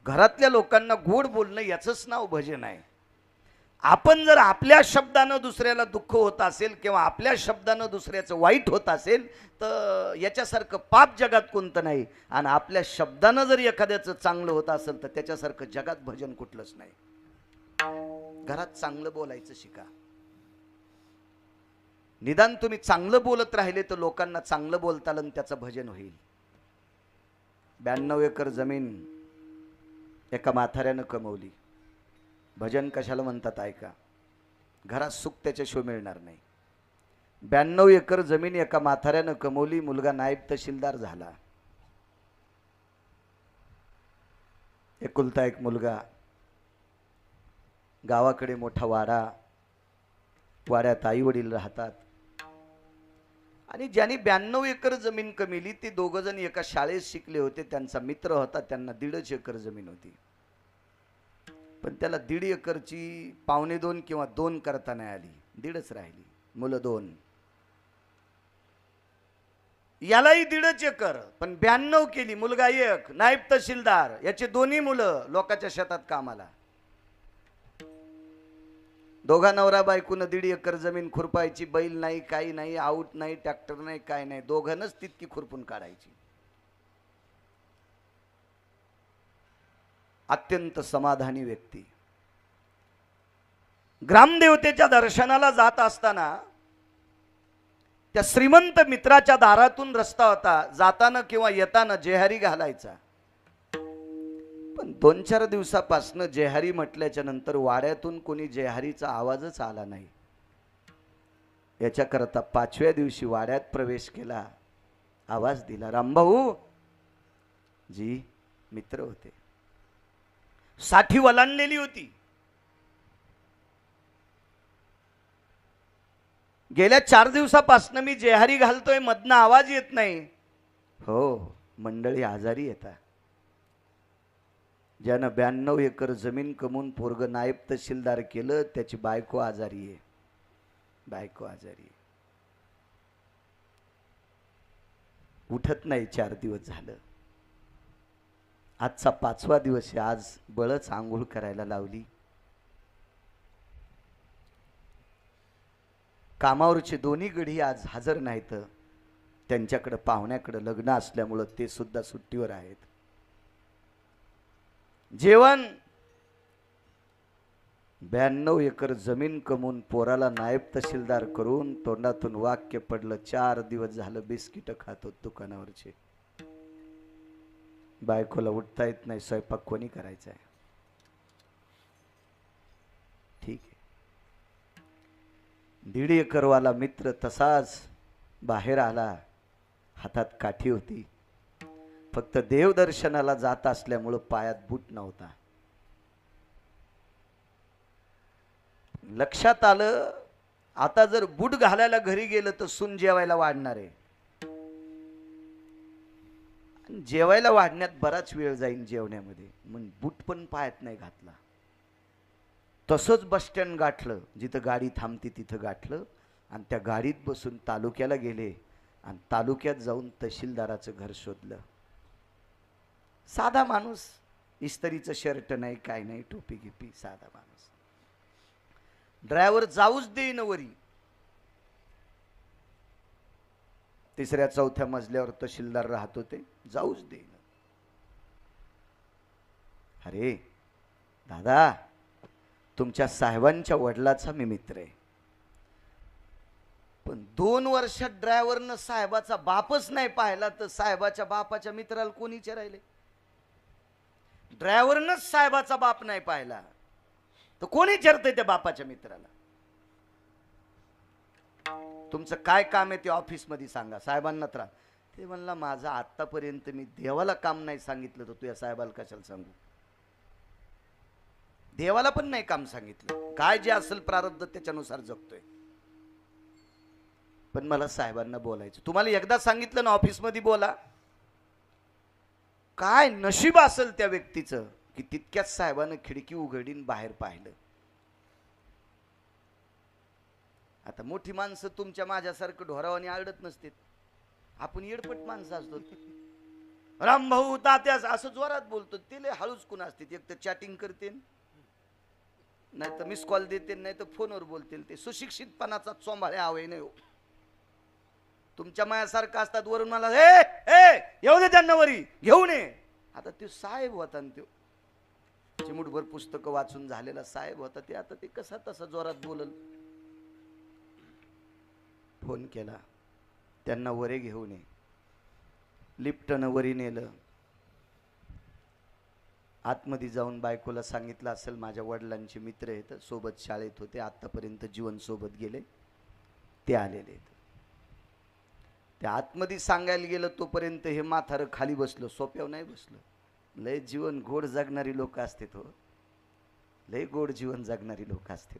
घरातल्या लोकांना गोड बोलणं याचंच नाव भजन आहे. आपण जर आपल्या शब्दानं दुसऱ्याला दुःख होत असेल किंवा आपल्या शब्दानं दुसऱ्याचं वाईट होत असेल तर याच्यासारखं पाप जगात कोणतं नाही. आणि आपल्या शब्दानं जर एखाद्याचं चांगलं होत असेल तर त्याच्यासारखं जगात भजन कुठलंच नाही. घरात चांगलं बोलायचं शिका. निदान तुम्ही चांगलं बोलत राहिले तर लोकांना चांगलं बोलताल आणि त्याचं भजन होईल. 92 एकर जमीन एका म्हाताऱ्यानं कमवली. भजन कशाला म्हणतात ऐका. घरात सुख त्याच्याशिवाय मिळणार नाही. 92 एकर जमीन एका म्हाताऱ्यानं कमवली. मुलगा नायब तहसीलदार झाला. एकुलता एक मुलगा. गावाकडे मोठा वाडा. वाड्यात आई वडील राहतात. आणि ज्यांनी 92 एकर जमीन कमिली ते दोघं जण एका शाळेत शिकले होते. त्यांचा मित्र होता. त्यांना 1.5 एकर जमीन होती. पण त्याला 1.5 एकरची 1.25 किंवा 2 करता नाही आली. 1.5च राहिली. मुलं 2. यालाही 1.5 एकर पण 92 केली. मुलगा 1 नायब तहसीलदार. याचे दोन्ही मुलं लोकांच्या शेतात कामाला. दोघा नवरा बायकोनं 1.5 एकर जमीन खुरपायची. बैल नाही, काही नाही, आऊट नाही, ट्रॅक्टर नाही, काय नाही. दोघांनाच तितकी खुरपून काढायची. अत्यंत समाधानी व्यक्ती. ग्रामदेवतेच्या दर्शनाला जात असताना त्या श्रीमंत मित्राच्या दारातून रस्ता होता. जाताना किंवा येताना जेहारी घालायचा. पण 2-4 दिवसापासून जेहारी म्हटल्याच्या नंतर वाड्यातून कोणी जेहारीचा आवाजच आला नाही. याच्याकरता 5व्या दिवशी वाड्यात प्रवेश केला. आवाज दिला. रामभाऊ जी मित्र होते. साठी वलांडलेली होती. गेल्या 4 दिवसापासून मी जेहारी घालतोय, मधनं आवाज येत नाही. हो, मंडळी आजारी येतात. ज्यानं 92 एकर जमीन कमवून पोरग नायब तहसीलदार केलं त्याची बायको आजारी आहे. बायको आजारी आहे. उठत नाही 4 दिवस झालं. आजचा 5वा दिवस आहे. आज बळच आंघोळ करायला लावली. कामावरचे दोन्ही गडी आज हजर नाहीत. त्यांच्याकडे पाहुण्याकडे लग्न असल्यामुळं ते सुद्धा सुट्टीवर आहेत. जेवण 92 एकर जमीन कमवून पोराला नायब तहसीलदार करून तोंडातून वाक्य पडलं. 4 दिवस झालं बिस्किट खातो दुकानावरचे. बायकोला उठता येत नाही. स्वयंपाक कोणी करायचा आहे. ठीक आहे. 1.5 एकरवाला मित्र तसाच बाहेर आला. हातात काठी होती. फक्त देवदर्शनाला जात असल्यामुळं पायात बूट नव्हता. लक्षात आलं आता जर बूट घालायला घरी गेलं तर सून जेवायला वाढणार आहे. जेवायला वाढण्यात बराच वेळ जाईल जेवण्यामध्ये. मग बूट पण पायात नाही घातला. तसंच बस स्टँड गाठलं. जिथं गाडी थांबते तिथं गाठलं आणि त्या गाडीत बसून तालुक्याला गेले आणि तालुक्यात जाऊन तहसीलदाराचं घर शोधलं. साधा माणूस. इस्त्रीचं शर्ट नाही, काय नाही, टोपी गिपी, साधा माणूस. ड्रायव्हर जाऊच देईन वरी. 3ऱ्या-4थ्या मजल्यावर तहसीलदार राहत होते. जाऊच देईन. अरे दादा, तुमच्या साहेबांच्या वडिलाचा मी मित्र आहे. पण 2 वर्षात ड्रायव्हरनं साहेबाचा बापच नाही पाहिला तर साहेबाच्या बापाच्या मित्राला कोणी विचारायले. ड्रायव्हरनंच साहेबाचा बाप नाही पाहिला तर कोणी विचारतंय त्या बापाच्या मित्राला. तुमचं काय काम आहे ते ऑफिसमध्ये सांगा. साहेबांना त्रास. ते म्हणला माझं आतापर्यंत मी देवाला काम नाही सांगितलं तर तुझ्या साहेबाला कशाला सांगू. देवाला पण नाही काम सांगितलं. काय जे असेल प्रारब्ध त्याच्यानुसार जगतोय. पण मला साहेबांना बोलायचं. तुम्हाला एकदा सांगितलं ना ऑफिसमध्ये बोला. काय नशीब असेल त्या व्यक्तीचं की तितक्याच साहेबानं खिडकी उघडीन बाहेर पाहिलं. आता मोठी माणसं तुमच्या माझ्यासारखं ढोरावानी आरडत नसतात. आपण येडपट माणसं असतो. रामभाऊ तात्या असं जोरात बोलतो. ते लय हळूच कोण असते, एक तर चॅटिंग करते, नाही तर मिस कॉल देते, नाही तर फोनवर बोलतील. ते सुशिक्षितपणाचा चोंबाळे आवे नाही हो. तुमच्या मायासारखं असतात वरून मला हे येऊ दे त्यांना वरी घेऊन ये. आता ते साहेब होता ना, तो चिमुटभर पुस्तकं वाचून झालेला साहेब होता. ते आता ते कसा तसा जोरात बोलल. फोन केला त्यांना, वरे घेऊन ये. लिफ्टनं वरी नेलं. आतमध्ये जाऊन बायकोला सांगितलं असेल माझ्या वडिलांचे मित्र आहेत, सोबत शाळेत होते, आतापर्यंत जीवन सोबत गेले, ते आलेले आहेत. त्या आतमध्ये सांगायला गेलं तोपर्यंत हे म्हातारं खाली बसलं, सोप्यावर नाही बसलं. लय जीवन गोड जगणारी लोक असतात हो, लय गोड जीवन जगणारी लोक असतात.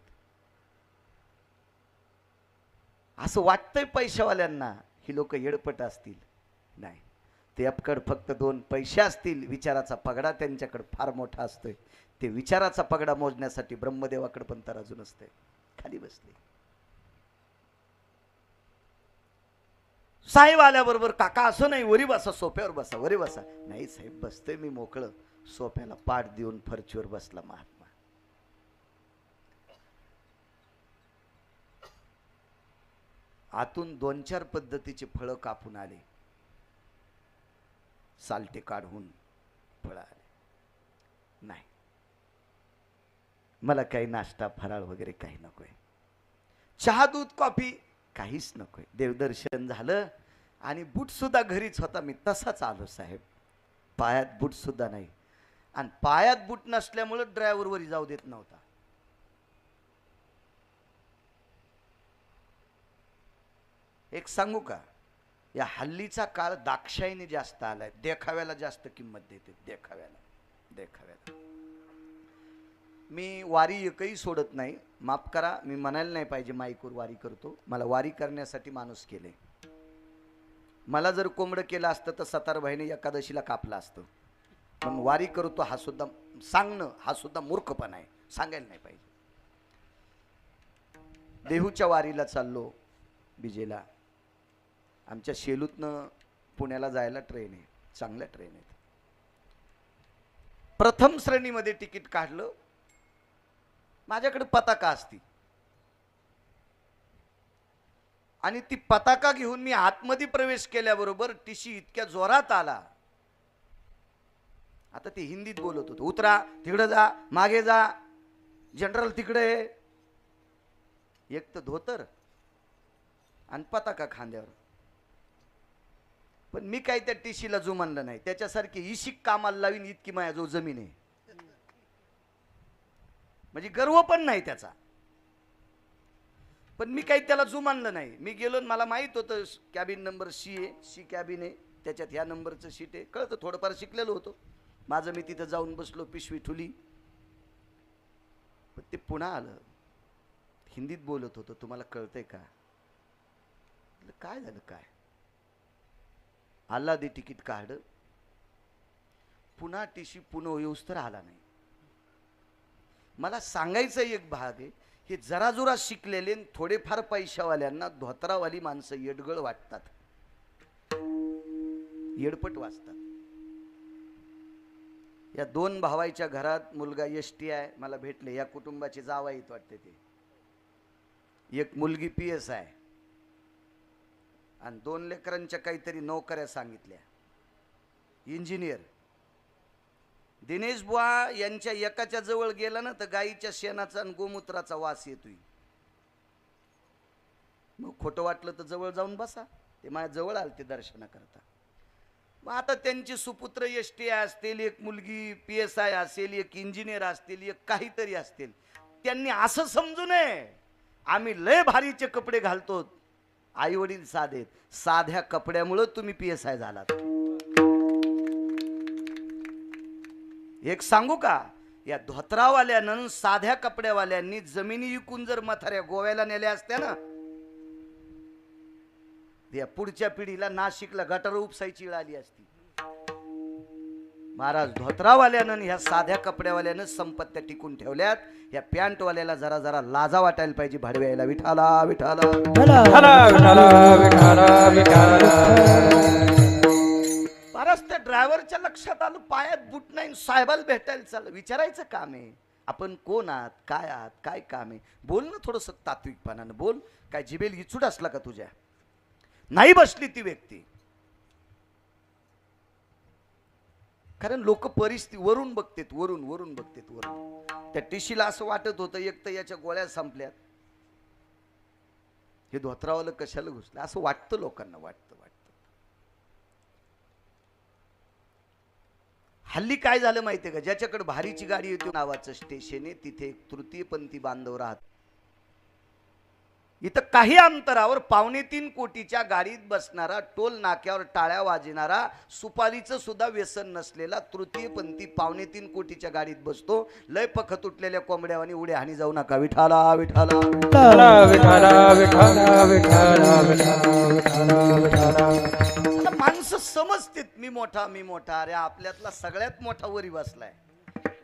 असं वाटतंय पैशावाल्यांना ही लोक येडपट असतील, नाही. त्याकडे फक्त 2 पैसे असतील, विचाराचा पगडा त्यांच्याकडे फार मोठा असतोय. ते विचाराचा पगडा मोजण्यासाठी ब्रह्मदेवाकडे पण तराजू नसते. खाली बसले. साहेब आल्याबरोबर काका असं नाही, वरी बसा, सोप्यावर बसा, वरी बसा. नाही साहेब बसतोय मी मोकळं. सोप्याला पाठ देऊन फरचीवर बसला महात्मा. आतून 2-4 पद्धतीचे फळं कापून आले, सालटे काढून फळं आले. नाही मला काही नाश्ता फराळ वगैरे काही नकोय, चहा दूध कॉफी काहीच नकोय. देवदर्शन झालं आणि बूट सुद्धा घरीच होता, मी तसाच आलो साहेब. पायात बूट सुद्धा नाही, आणि पायात बूट नसल्यामुळे ड्रायव्हर वरी जाऊ देत नव्हता. एक सांगू का, या हल्लीचा काळ दाक्षाईने जास्त आलाय. देखाव्याला जास्त किंमत देते, देखाव्याला. मी वारी एकही सोडत नाही, माफ करा, मी म्हणायला नाही पाहिजे माईकवर वारी करतो. मला वारी करण्यासाठी माणूस केले. मला जर कोंबडं केलं असतं तर सतारबाईने एकादशीला कापलं असतं. पण वारी करतो हा सुद्धा सांगणं, हा सुद्धा मूर्खपणा आहे, सांगायला नाही पाहिजे. देहूच्या वारीला चाललो बिजेला. आमच्या शेलूतनं पुण्याला जायला ट्रेन आहे, चांगल्या ट्रेन आहेत. प्रथम श्रेणीमध्ये तिकीट काढलं. माझ्याकडे पताका असती आणि ती पताका घेऊन मी आतमध्ये प्रवेश केल्याबरोबर टीसी इतक्या जोरात आला. आता ते हिंदीत बोलत होतो, उतरा, तिकडे जा, मागे जा, जनरल तिकडे. एक तर धोतर आणि पताका खांद्यावर. पण मी काही त्या टीसीला जुमानलं नाही. त्याच्यासारखी इशिक कामाला लावीन इतकी माझ्याजवळ जमीन आहे, म्हणजे गर्व पण नाही त्याचा. पण मी काही त्याला जुमानलं नाही. मी गेलो, मला माहित होतं कॅबिन नंबर सी आहे, सी कॅबिन आहे, त्याच्यात ह्या नंबरचं सीट आहे, कळतं, थोडंफार शिकलेलो होतो. माझं मी तिथं जाऊन बसलो, पिशवी ठुली. पण ते पुन्हा आलं, हिंदीत बोलत होतं, तुम्हाला कळतंय का? काय झालं काय? आला दे तिकीट काढ. पुन्हा टीसी पुन्हा येऊस तर आला नाही. मला सांगायचं एक भाग आहे, हे जरा जोरा शिकलेले थोडेफार पैशावाल्यांना धोत्रावाली माणसं येडगळ वाटतात, येडपट वाचतात. या 2 भावाच्या घरात मुलगा एसटी आहे, मला भेटले. या कुटुंबाचे जावाईत वाटते ते. एक मुलगी PS आहे आणि 2 लेकरांच्या काहीतरी नोकऱ्या सांगितल्या, इंजिनियर. दिनेश बुवा यांच्या एकाच्या जवळ गेला ना तर गाईच्या शेणाचा आणि गोमूत्राचा वास येतोय. मग खोटं वाटलं तर जवळ जाऊन बसा. ते माझ्या जवळ आले ते दर्शनाकरता. मग आता त्यांची सुपुत्र एसटी असतील, एक मुलगी PSI असेल, एक इंजिनियर असतील, एक काहीतरी असतील. त्यांनी असं समजू नये आम्ही लय भारीचे कपडे घालतो. आई वडील साधेत, साध्या कपड्यामुळे तुम्ही PSI झालात. एक सांगू का, या धोत्रावाल्यानं साध्या कपड्यावाल्यांनी जमिनी विकून जर म्हाताऱ्या गोव्याला नेल्या असत्या ना, या पुढच्या पिढीला नाशिकला गटार उपसायची वेळ आली असती. महाराज, धोत्रावाल्यानं ह्या साध्या कपड्यावाल्यानं संपत्त्या टिकून ठेवल्यात. या पॅन्टवाल्याला जरा जरा लाजा वाटायला पाहिजे भाडव्याला. विठाला विठाला विठाला विठाला विठाला. परत त्या ड्रायव्हरच्या लक्षात आलं पायात बूट नाही, साहेबाला भेटायला चाललं. विचारायचं काम आहे, आपण कोण आहात, काय काम आहे, बोल ना थोडंसं तात्विकपणानं बोल. काय जिबेल इचूट असला का तुझ्या? नाही बसली ती व्यक्ती, कारण लोक परिस्थिती वरून बघतेत, वरून बघतेत वरून. त्या टिशीला असं वाटत होतं एक तर याच्या गोळ्या संपल्यात, हे धोत्रावाला कशाला घुसलं असं वाटतं लोकांना. वाटतं हल्ली काय झालं माहितीये का, ज्याच्याकडे भारीची गाडी येते नावाचं स्टेशन आहे, तिथे एक तृतीयपंथी बांधव राहत. इथं काही अंतरावर 2.25 कोटीच्या गाडीत बसणारा, टोल नाक्यावर टाळ्या वाजणारा, सुपारीचं सुद्धा व्यसन नसलेला तृतीयपंथी 2.25 कोटीच्या गाडीत बसतो. लय पख तुटलेल्या कोंबड्यावानी उड्या हानी जाऊ नका. विठाला विठाला विठाला विठाला विठाला विठाला विठाला. माणसं समजतेत मी मोठा मी मोठा. अरे आपल्यातला सगळ्यात मोठा वरी बसलाय,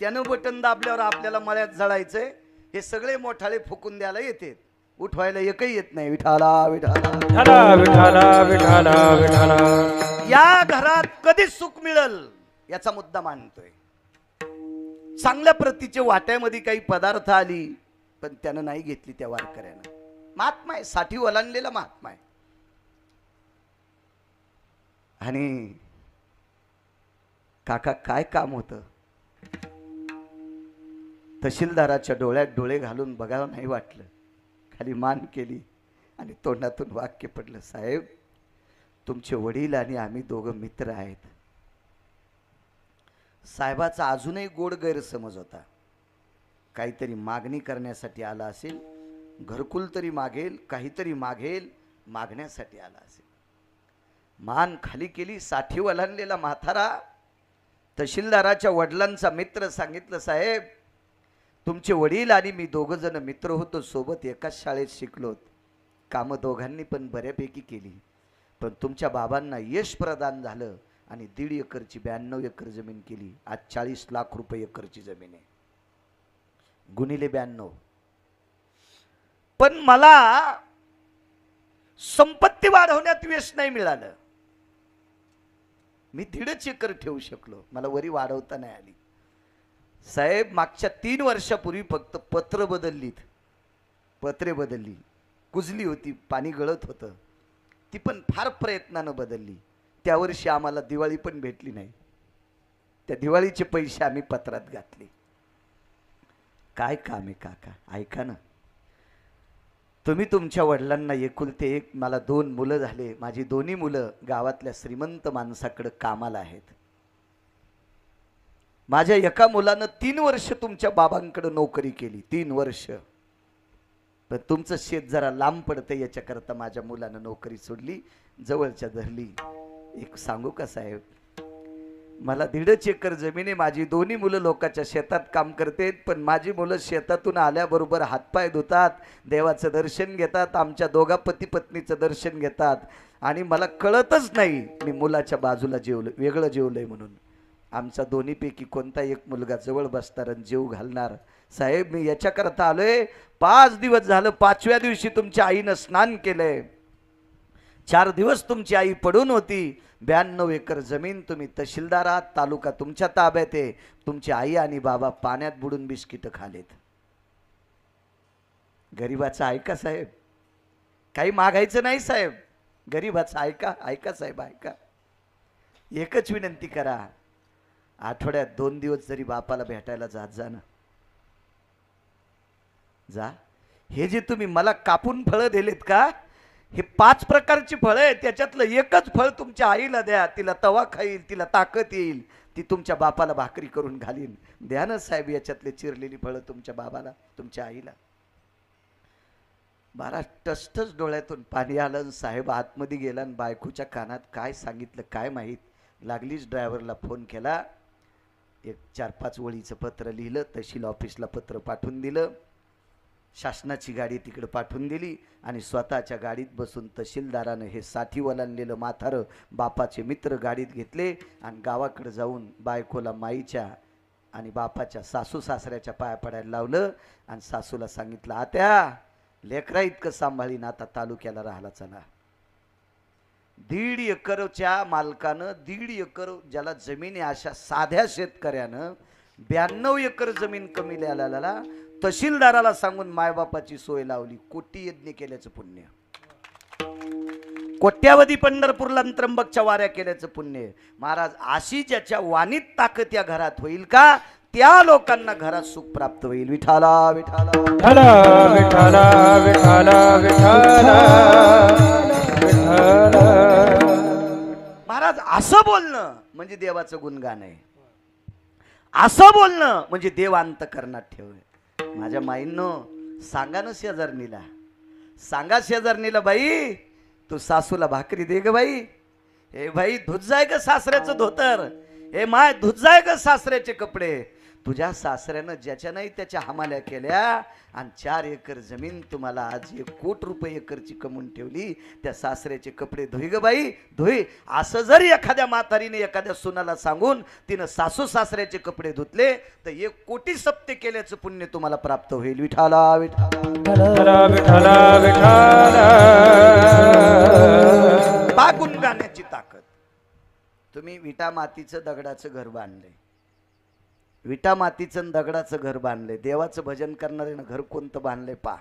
त्यानं बटन दाबल्यावर आपल्याला मळ्यात जळायचंय. हे सगळे मोठाले फुकून द्यायला येते, उठवायला एकही येत नाही. विठाला विठाला विठाला विठाला विठाला विठाला. या घरात कधी सुख मिळल याचा मुद्दा मांडतोय. चांगल्या प्रतीचे वाट्यामध्ये काही पदार्थ आली, पण त्यानं नाही घेतली त्या वारकऱ्यानं. महात्मा आहे, साठी ओलांडलेला महात्मा आहे. आणि काका काय काम होतं, तहसीलदाराच्या डोळ्यात डोळे घालून बघावं नाही वाटलं. खाली मान केली आणि तोंडातून वाक्य पडलं, साहेब तुमचे वडील आणि आम्ही दोघं मित्र आहेत. साहेबाचा अजूनही गोड गैरसमज होता. काहीतरी मागणी करण्यासाठी आला असेल, घरकुल तरी मागेल, काहीतरी मागेल, मागण्यासाठी आला असेल. मान खाली केली. साठी ओलांडलेला म्हातारा तहसीलदाराच्या वडिलांचा मित्र सांगितलं, साहेब तुमचे वडील आणि मी दोघं जण मित्र होतो, सोबत एकाच शाळेत शिकलो. कामं दोघांनी पण बऱ्यापैकी केली, पण तुमच्या बाबांना यश प्रदान झालं आणि 1.5 एकरची 92 एकर जमीन केली. आज 40 लाख रुपये एकरची जमीन आहे, गुणिले 92. पण मला संपत्ती वाढवण्यात यश नाही मिळालं. मी 1.5 एकर ठेवू शकलो, मला वरी वाढवता नाही आली. साहेब मागच्या 3 वर्षापूर्वी फक्त पत्रे बदलली. कुजली होती, पाणी गळत होतं, ती पण फार प्रयत्नानं बदलली. त्या वर्षी आम्हाला दिवाळी पण भेटली नाही. त्या दिवाळीचे पैसे आम्ही पत्रात घातले. काय काम आहे काका, ऐका ना. तुम्ही तुमच्या वडिलांना एकुलते एक, मला 2 मुलं झाले. माझी दोन्ही मुलं गावातल्या श्रीमंत माणसाकडे कामाला आहेत. माझ्या एका मुलानं 3 वर्ष तुमच्या बाबांकडे नोकरी केली, 3 वर्ष. पण तुमचं शेत जरा लांब पडतं, याच्याकरता माझ्या मुलानं नोकरी सोडली, जवळच्या धरली. एक सांगू का साहेब, मला 1.5 एकर जमीन आहे. माझी दोन्ही मुलं लोकांच्या शेतात काम करतात, पण माझी मुलं शेतातून आल्याबरोबर हातपाय धुतात, देवाचं दर्शन घेतात, आमच्या दोघा पती पत्नीचं दर्शन घेतात. आणि मला कळतच नाही मी मुलाच्या बाजूला जेवलो, वेगळं जेवलंय म्हणून. आमचा दोन्हीपैकी कोणता एक मुलगा जवळ बसणार आणि जेव घालणार. साहेब मी याच्याकरता आलोय. 5 दिवस झालं, 5व्या दिवशी तुमच्या आईनं स्नान केलंय. 4 दिवस तुमची आई पडून होती. 92 एकर जमीन, तुम्ही तहसीलदार आहात, तालुका तुमच्या ताब्यात आहे. तुमची आई आणि बाबा पाण्यात बुडून बिस्किट खालेत. गरीबाचं ऐका साहेब, काही मागायचं नाही साहेब, गरीबाचं ऐका. ऐका साहेब ऐका. एकच विनंती करा, आठवड्यात 2 दिवस जरी बापाला भेटायला जात जा ना. जा. हे जे तुम्ही मला कापून फळं दिलेत का, हे 5 प्रकारची फळं आहेत, त्याच्यातलं एकच फळ तुमच्या आईला द्या. तिला तवा खाईल, तिला ताकद येईल, ती तुमच्या बापाला भाकरी करून घालीन. द्या ना साहेब याच्यातले चिरलेली फळं तुमच्या बाबाला, तुमच्या आईला. 12 टसटस डोळ्यातून पाणी आलं. साहेब आतमध्ये गेला आणि बायकोच्या कानात काय सांगितलं काय माहीत. लागलीच ड्रायव्हरला फोन केला, एक 4-5 ओळीचं पत्र लिहिलं, तहसील ऑफिसला पत्र पाठवून दिलं, शासनाची गाडी तिकडे पाठवून दिली आणि स्वतःच्या गाडीत बसून तहसीलदारानं हे साठी ओलांडलेलं म्हातारं बापाचे मित्र गाडीत घेतले आणि गावाकडे जाऊन बायकोला माईच्या आणि बापाच्या सासू सासऱ्याच्या पाया पडायला लावलं आणि सासूला सांगितलं, आत्या लेकरा इतकं सांभाळीन, आता तालुक्याला राहिला चला. 1.5 एकरच्या मालकानं 1.5 एकर ज्याला जमीन आहे अशा साध्या शेतकऱ्यानं 92 एकर जमीन कमी लिहायला तहसीलदाराला सांगून मायबापाची सोय लावली. कोटी यज्ञ केल्याचं पुण्य, कोट्यावधी पंढरपूरला त्र्यंबकच्या वाऱ्या केल्याचं पुण्य. महाराज अशी ज्याच्या वाणीत ताकद या घरात होईल का त्या लोकांना घरात सुख प्राप्त होईल. विठाला विठाला विठाला विठाला विठाला विठाला. महाराज असं बोलणं म्हणजे देवाचं गुणगान आहे. असं बोलणं म्हणजे देव अंतकरणात ठेव. माझ्या माईंनो सांगा ना शेजारणीला, सांगा शेजारणीला, बाई तू सासूला भाकरी दे ग बाई. हे बाई धुत जाय ग सासऱ्याचं धोतर, हे माय धुत जाय ग सासऱ्याचे कपडे. तुझ्या सासऱ्यानं ज्याच्या नाही त्याच्या हमाल्या केल्या आणि 4 एकर जमीन तुम्हाला आज 1 कोटी रुपये एकरची कमवून ठेवली. त्या सासऱ्याचे कपडे धुई ग बाई धुई. असं जर एखाद्या म्हातारीने एखाद्या सुनाला सांगून तिनं सासू सासऱ्याचे कपडे धुतले तर 1 कोटी सप्ते केल्याचं पुण्य तुम्हाला प्राप्त होईल. विठाला विठाला विठाला विठाला. बा गुणगाण्याची ताकद. तुम्ही विटा मातीचं दगडाचं घर बांधलंय, विटा मातीचं दगडाचं घर बांधलंय. देवाचं भजन करणारे घर कोणतं बांधलंय पा.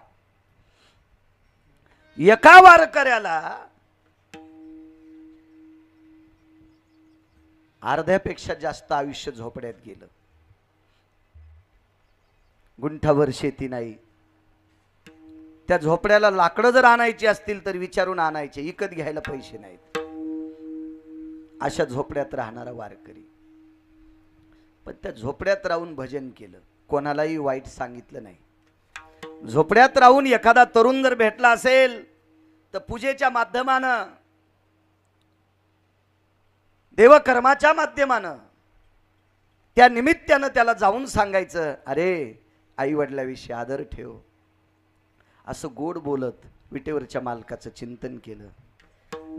एका वारकऱ्याला अर्ध्यापेक्षा जास्त आयुष्य झोपड्यात गेलं. गुंठाभर शेती नाही. त्या झोपड्याला लाकडं जर आणायची असतील तर विचारून आणायचे, विकत घ्यायला पैसे नाहीत. अशा झोपड्यात राहणारा वारकरी पण त्या झोपड्यात राहून भजन केलं, कोणालाही वाईट सांगितलं नाही. झोपड्यात राहून एखादा तरुण जर भेटला असेल तर पूजेच्या माध्यमानं, देवकर्माच्या माध्यमानं त्या निमित्तानं त्याला जाऊन सांगायचं, अरे आई वडिलाविषयी आदर ठेव. असं गोड बोलत विटेवरच्या मालकाचं चिंतन केलं.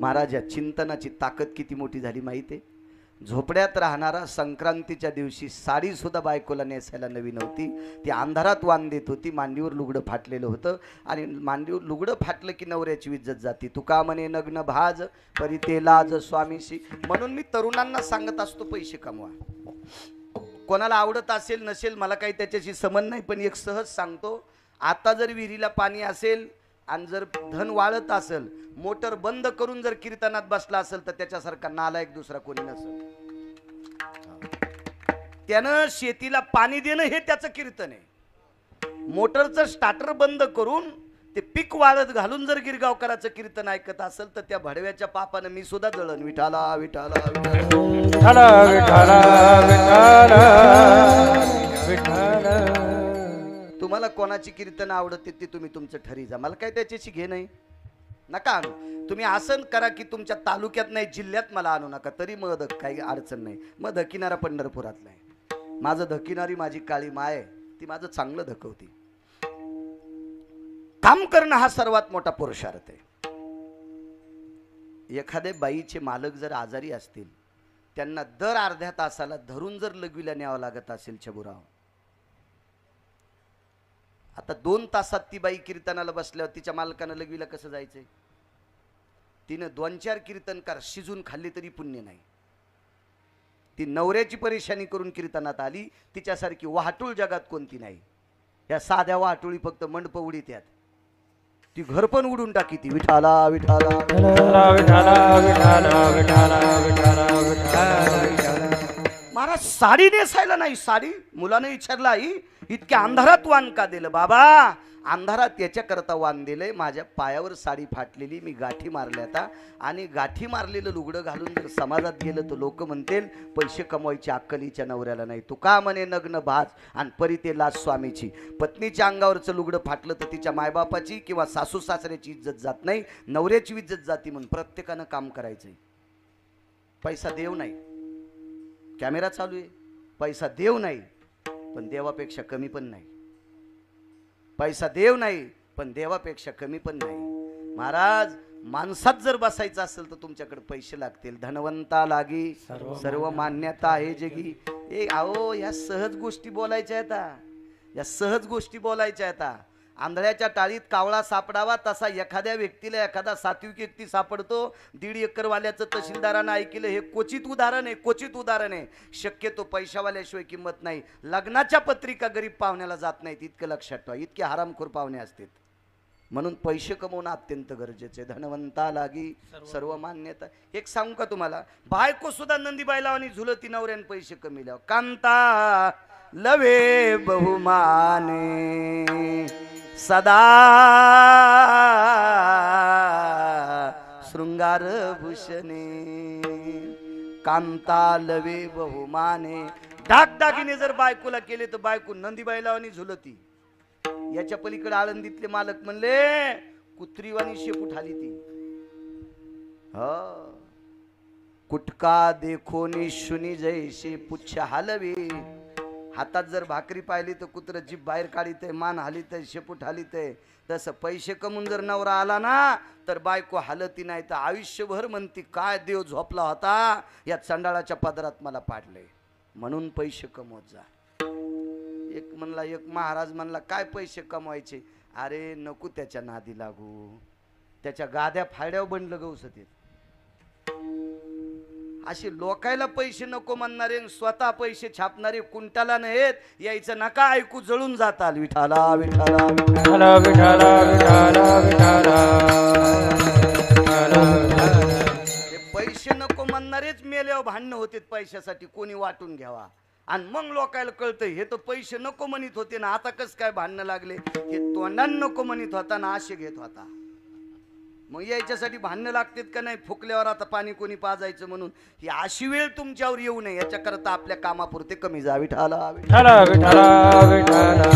महाराज या चिंतनाची ताकद किती मोठी झाली माहिती आहे. झोपड्यात राहणारा संक्रांतीच्या दिवशी साडी सुद्धा बायकोला नेसायला नवी नव्हती. ती अंधारात वाण देत होती. मांडीवर लुगडं फाटलेलं होतं आणि मांडीवर लुगडं फाटलं की नवऱ्याची इज्जत जाती. तुका म्हणे नग्न भाज परी ते लाज स्वामीशी. म्हणून मी तरुणांना सांगत असतो, पैसे कमवा. कोणाला आवडत असेल नसेल मला काही त्याच्याशी संबंध नाही, पण एक सहज सांगतो, आता जर विहिरीला पाणी असेल आणि जर धन वाळत असेल, मोटर बंद करून जर कीर्तनात बसला असेल तर त्याच्यासारखा नालायक दुसरा कोणी नसेल. त्यानं शेतीला पाणी देणं हे त्याचं कीर्तन आहे. मोटरचं स्टार्टर बंद करून ते पीक वाळत घालून जर गिरगावकराचं कीर्तन ऐकत असेल तर त्या भडव्याच्या पापानं मी सुद्धा जळण. विठाला विठाला विठाला विठाला विठाला. तुम्हाला कोणाची कीर्तन आवडते ते तुम्ही तुमचं ठरी जा, मला काय त्याच्याशी घे नाही. नका आणू. तुम्ही असं करा की तुमच्या तालुक्यात नाही जिल्ह्यात मला आणू नका, तरी मग काही अडचण नाही. मग धकिनारा पंढरपुरातला आहे. माझं धकिनारी माझी काळी माय, ती माझं चांगलं धकवती. काम करणं हा सर्वात मोठा पुरुषार्थ आहे. एखाद्या बाईचे मालक जर आजारी असतील, त्यांना दर अर्ध्या तासाला धरून जर लघवीला न्यावं लागत असेल चबुराव, आता 2 तासात ती बाई कीर्तनाला बसल्यावर तिच्या मालकानं लघवीला कसं जायचंय? तिनं 2-4 कीर्तनकार शिजून खाल्ली तरी पुण्य नाही. ती नवऱ्याची परेशानी करून कीर्तनात आली, तिच्यासारखी वाहटूळ जगात कोणती नाही. या साध्या वाहटुळी फक्त मंडप उडीत यात, ती घर पण उडून टाकी. ती विठाला विठाला विठाला विठाला विठाला विठाला विठाला. महाराज साडी नेसायला नाही. साडी मुलाने विचारला, आई इतक्या अंधारात वाण का दिलं? बाबा अंधारात याच्याकरता वाण दिलंय, माझ्या पायावर साडी फाटलेली, मी गाठी मारल्या आता, आणि गाठी मारलेलं लुगडं घालून जर समाजात गेलं तर लोक म्हणतील पैसे कमवायची अक्कलीच्या नवऱ्याला नाही. तू का म्हणे नग्न भाज आणि परी ते लाज स्वामीची. पत्नीच्या अंगावरचं लुगडं फाटलं तर तिच्या मायबापाची किंवा सासू सासऱ्याची इज्जत जात नाही, नवऱ्याची इज्जत जाती. म्हणून प्रत्येकानं काम करायचंय. पैसा देव नाही, कॅमेरा चालू आहे, पैसा देव नाही पण देवापेक्षा कमी पण नाही. पैसा देव नाही पण देवापेक्षा कमी पण नाही. महाराज माणसात जर बसायचं असेल तर तुमच्याकडे पैसे लागतील. धनवंता लागी सर्व मान्यता आहे जगी. अहो या सहज गोष्टी बोलायच्या आहेत, या सहज गोष्टी बोलायच्या आहेत. आंधळ्याच्या टाळीत कावळा सापडावा तसा एखाद्या व्यक्तीला एखादा सात्विक व्यक्ती सापडतो. 1.5 एकरवाल्याचं तहसीलदारानं ऐकलं हे क्वचित उदाहरण आहे, क्वचित उदाहरण आहे. शक्यतो पैशावाल्याशिवाय किंमत नाही. लग्नाच्या पत्रिका गरीब पाहुण्याला जात नाहीत, इतकं लक्षात ठेवा. इतके हरामखोर पाहुणे असतात. म्हणून पैसे कमवणं अत्यंत गरजेचे. धनवंता लागी सर्व मान्यता. एक सांगू का तुम्हाला, बायको सुद्धा नंदीबाईला आणि झुलती नवऱ्यान पैसे कमिल्यावर. कांता लवे बहुमाने सदा शृंगार भूषणे. कांता लवे बहुमाने. दागदागिने जर बायकोला केले तर बायको नंदीबाईला आणि झुलती. याच्या पलीकडे आळंदीतले मालक म्हणले कुत्रीवाणी शेपूट आली ती. कुटका देखो निशुनी जैसे पुच्छ हलवे. हातात जर भाकरी पाहिली तर कुत्र जीभ बाहेर काढितय, मान हालितय, शेपूट हालितय. तसं पैसे कमवून जर नवरा आला ना तर बायको हालती नाही तर आयुष्यभर म्हणती काय देव झोपला होता या चंडाळाच्या पदरात मला पाडले. म्हणून पैसे कमवत जा. एक म्हणला, एक महाराज म्हणला काय पैसे कमवायचे. अरे नको त्याच्या नादी लागू. त्याच्या गाद्या फायड्यावर बनलं गवसते. असे लोकायला पैसे नको म्हणणारे स्वतः पैसे छापणारे कुंटाला नाहीत. यायचं नका ऐकू, जळून जाताल. विठाला विठाला विठाला विठाला विठाला विठाला. हे पैसे नको म्हणणारेच मेल्यावर भांडणं होते पैशासाठी. कोणी वाटून घ्यावा. आणि मग लोकायला कळतंय हे तर पैसे नको म्हणत होते ना, आता कस काय भांडणं लागले. हे तोंडान नको म्हणत होता ना आशे घेत होता. मग याच्यासाठी भांडणं लागतात का नाही. फुकल्यावर आता पाणी कोणी पाजायचं म्हणून. ही अशी वेळ तुमच्यावर येऊ नये याच्याकरता आपल्या कामापुरते कमी जा. विठाला विठाला विठाला विठाला.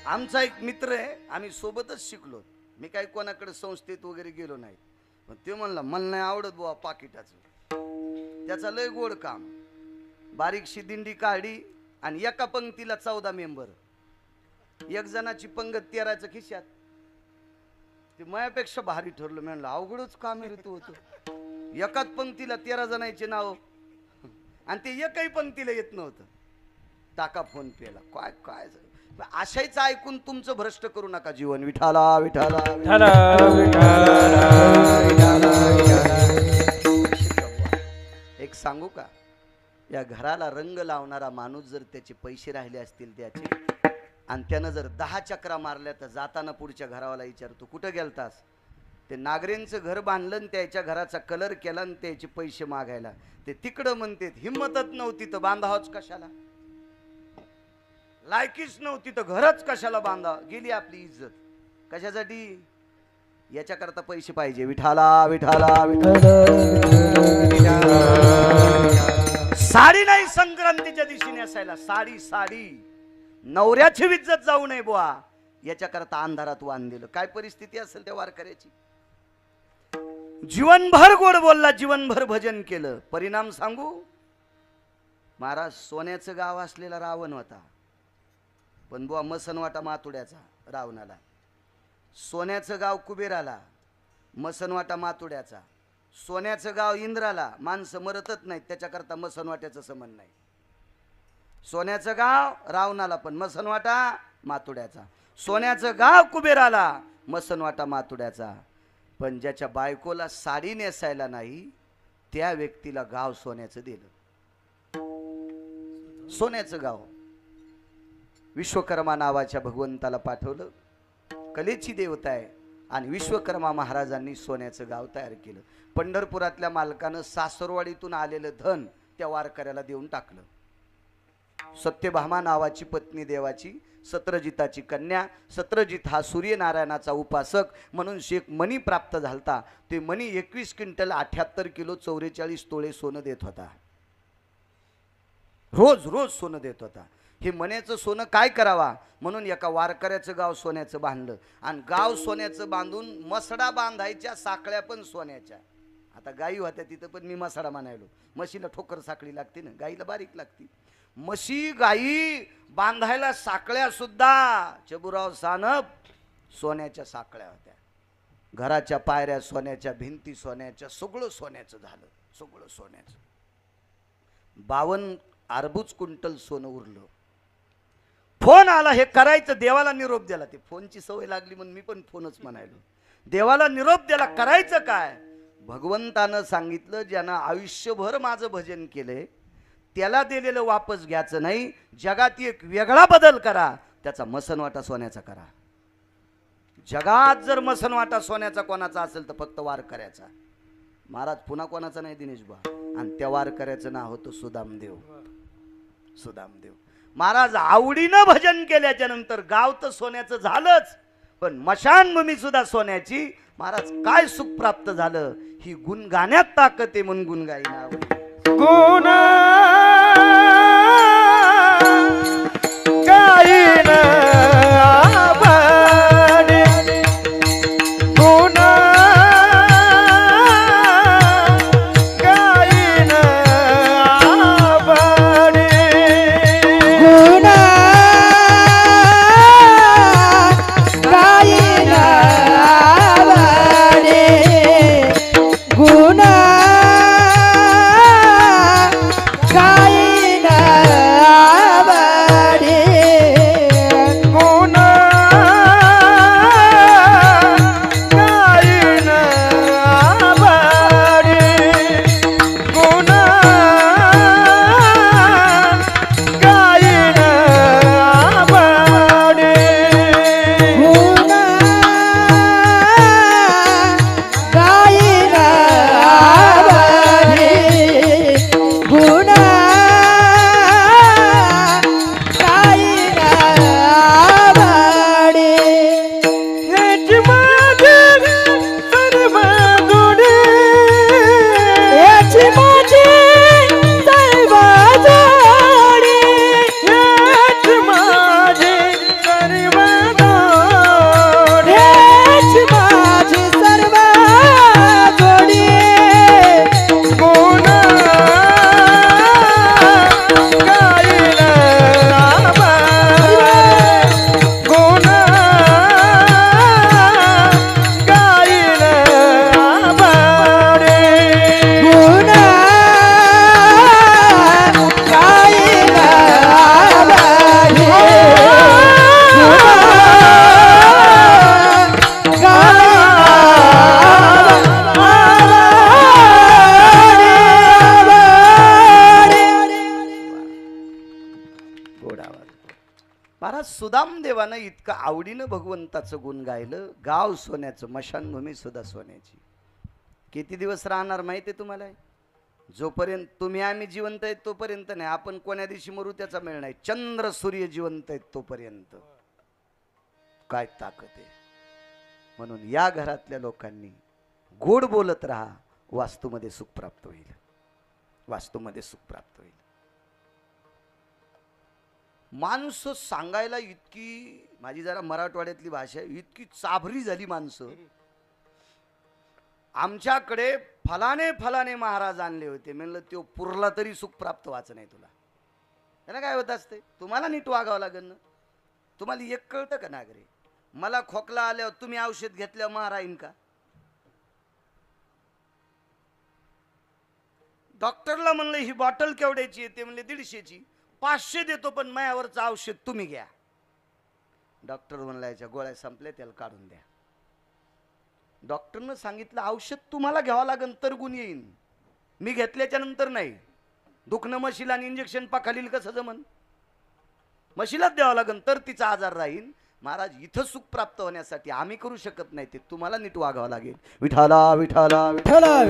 आमचा एक मित्र आहे, आम्ही सोबतच शिकलो. मी काही कोणाकडे संस्थेत वगैरे गेलो नाही. पण ते म्हणला मला नाही आवडत बुवा पाकिटाचं. त्याचा लय गोड काम. बारीकशी दिंडी काढी आणि एका पंक्तीला 14 मेंबर. एक जणाची पंगत 13च्या खिशात. ते मायापेक्षा भारी ठरलं. म्हणलं अवघडच काम आहे रे तू होतं. एकाच पंक्तीला 13 जणांचे नाव आणि ते एकही पंक्तीला येत नव्हतं. टाका फोन पेला. काय काय आशायचं ऐकून तुमचं भ्रष्ट करू नका जीवन. विठाला विठाला विठाला विठाला. एक सांगू का, या घराला रंग लावणारा माणूस जर त्याचे पैसे राहिले असतील त्याचे आणि त्यानं जर 10 चक्रा मारल्या तर जाताना पुढच्या घरावाला विचारतो कुठं गेलतास. ते नागरेंचं घर बांधलं आणि त्याच्या घराचा कलर केला आणि त्याचे पैसे मागायला. ते तिकडं म्हणते हिंमतच नव्हती तर बांधावच कशाला. लायकीच नव्हती तर घरच कशाला बांधा. गेली आपली इज्जत. कशासाठी. याच्याकरता पैसे पाहिजे. विठाला विठाला विठाला. साडी नाही संक्रांतीच्या दिवशी नेसायला. साडी साडी. नवऱ्याची इज्जत जाऊ नये बुवा याच्याकरता अंधारात वाण दिलं. काय परिस्थिती असेल त्या वारकऱ्याची. जीवनभर गोड बोलला, जीवनभर भजन केलं. परिणाम सांगू. महाराज सोन्याचं गाव असलेला रावण होता. पण बुवा मसनवाटा मातुड्याचा रावणाला. सोन्याचं गाव कुबेराला, मसनवाटा मातुड्याचा. सोन्याचं गाव इंद्राला. माणसं मरतच नाहीत त्याच्याकरता मसनवाट्याचं संबंध नाही. सोन्याचं गाव रावणाला पण मसनवाटा मातुड्याचा. सोन्याचं गाव कुबेराला, मसनवाटा मातुड्याचा. पण ज्याच्या बायकोला साडी नेसायला नाही त्या व्यक्तीला गाव सोन्याचं दिलं. सोन्याचं गाव. विश्वकर्मा नावाच्या भगवंताला पाठवलं. कलेची देवता आहे आणि विश्वकर्मा महाराजांनी सोन्याचं गाव तयार केलं. पंढरपुरातल्या मालकानं सासरवाडीतून आलेलं धन त्या वारकऱ्याला देऊन टाकलं. सत्यभामा नावाची पत्नी देवाची, सत्रजिताची कन्या. सत्रजित हा सूर्यनारायणाचा उपासक म्हणून शेख मणी प्राप्त झालता. ते मणी 21 क्विंटल 78 किलो 44 तोळे सोनं देत होता. रोज रोज सोनं देत होता. हे मण्याचं सोनं काय करावा म्हणून एका वारकऱ्याचं गाव सोन्याचं बांधलं. आणि गाव सोन्याचं बांधून मसडा बांधायच्या, साखळ्या पण सोन्याच्या. आता गाई होत्या तिथं पण मी मसडा म्हणायलो. म्हशीला ठोकर साखळी लागते ना, गाईला बारीक लागते. म्हशी गाई बांधायला साखळ्या सुद्धा चबुराव सानप सोन्याच्या साखळ्या होत्या. घराच्या पायऱ्या सोन्याच्या, भिंती सोन्याच्या, सगळं सोन्याचं झालं. सगळं सोन्याचं. 52 अर्बुज क्विंटल सोनं उरलं. फोन आला, हे करायचं, देवाला निरोप दिला. ते फोनची सवय लागली म्हणून मी पण फोनच म्हणायलो. देवाला निरोप दिला, करायचं काय? भगवंतानं सांगितलं, ज्यानं आयुष्यभर माझं भजन केलंय त्याला दिलेलं वापस घ्यायचं नाही. जगात एक वेगळा बदल करा, त्याचा मसनवाटा सोन्याचा करा. जगात जर मसनवाटा सोन्याचा कोणाचा असेल तर फक्त वार करायचा. महाराज पुन्हा कोणाचा नाही दिनेश बा. आणि त्या वार करायचं नाव होतं सुदामदेव. सुदामदेव महाराज आवडीनं भजन केल्याच्या नंतर गाव तर सोन्याचं झालंच, पण मशानभूमी सुद्धा सोन्याची. महाराज काय सुख प्राप्त झालं, ही गुण गाण्यात ताकद आहे म्हणून गुण गाईना. गुण गाईन आवडे, गुण गाईन आवडे, गुण गाईन आवडे, गुण गाईन आवडे, गुण गाईन आवडे, गुण गाईन आवडे, गुण गाईन आवडे, गुण गाईन आवडे. हेच माझे सर्व गुणे, याची माझी सर्व जोडी, हेच माझे सर्व गुणे, याची माझी सर्व जोडी, गुण गाईन आवडे, गुण गाईन आवडे, गुण गाईन आवडे, गुण गोड आवाज. महाराज सुदामदेवानं इतकं आवडीनं भगवंताचं गुण गायलं. गाव सोन्याचं, मशानभूमी सुद्धा सोन्याची. किती दिवस राहणार माहिती आहे तुम्हाला? जोपर्यंत तुम्ही आम्ही जिवंत आहेत तोपर्यंत नाही. आपण कोण्या दिवशी मरू त्याचा मेळ नाही. चंद्र सूर्य जिवंत आहेत तोपर्यंत. काय ताकद आहे. म्हणून या घरातल्या लोकांनी गोड बोलत राहा, वास्तूमध्ये सुख प्राप्त होईल. वास्तूमध्ये सुख प्राप्त होईल. माणसं सांगायला इतकी, माझी जरा मराठवाड्यातली भाषा आहे, इतकी चाभरी झाली माणसं. आमच्याकडे फलाने फलाने महाराज आणले होते. म्हणलं तो पुरला तरी सुख प्राप्त व्हायचं नाही तुला. त्याला काय होत असते, तुम्हाला नीट वागावं लागेल ना. तुम्हाला एक कळतं का नागरे, मला खोकला आल्यावर तुम्ही औषध घेतल्यावर महाराईन का? डॉक्टरला म्हणलं ही बॉटल केवढ्याची आहे? ते म्हणले 150ची. 500 देतो पण मायावरचं औषध तुम्ही घ्या. डॉक्टर म्हणला याच्या गोळ्या संपल्या, त्याला काढून द्या. डॉक्टरनं सांगितलं औषध तुम्हाला घ्यावं लागेल तर गुण येईन, मी घेतल्याच्या नंतर नाही. दुखणं म्हशीला आणि इंजेक्शन पाखालील कसं जमन? म्हशीलाच द्यावं लागेल तर तिचा आजार राहील. महाराज इथं सुख प्राप्त होण्यासाठी आम्ही करू शकत नाही, ते तुम्हाला नीट वागावं लागेल. विठाला विठाला विठाला.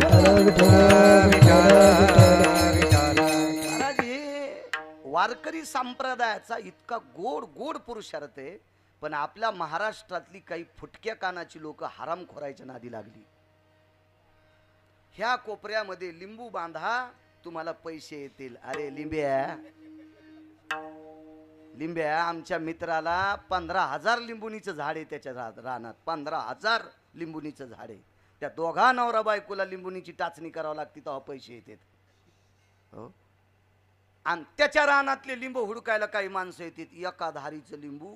महाराज हे वारकरी संप्रदायाचा इतका गोड गोड पुरुषार्थ आहे, पण आपल्या महाराष्ट्रातली काही फुटक्या कानाची लोक हरामखोरायच्या नादी लागली. ह्या कोपऱ्यामध्ये लिंबू बांधा, तुम्हाला पैसे येतील. अरे लिंब्या लिंब्या, आमच्या मित्राला 15,000 लिंबुनीचं झाड आहे त्याच्या रानात. 15,000 लिंबुनीचं झाड आहे. त्या दोघा नवरा बायकोला लिंबुनीची टाचणी करावं लागते तेव्हा पैसे येतात. हो, आणि त्याच्या रानातले लिंबू हुडकायला काही माणसं येतात. एका धारीचं लिंबू,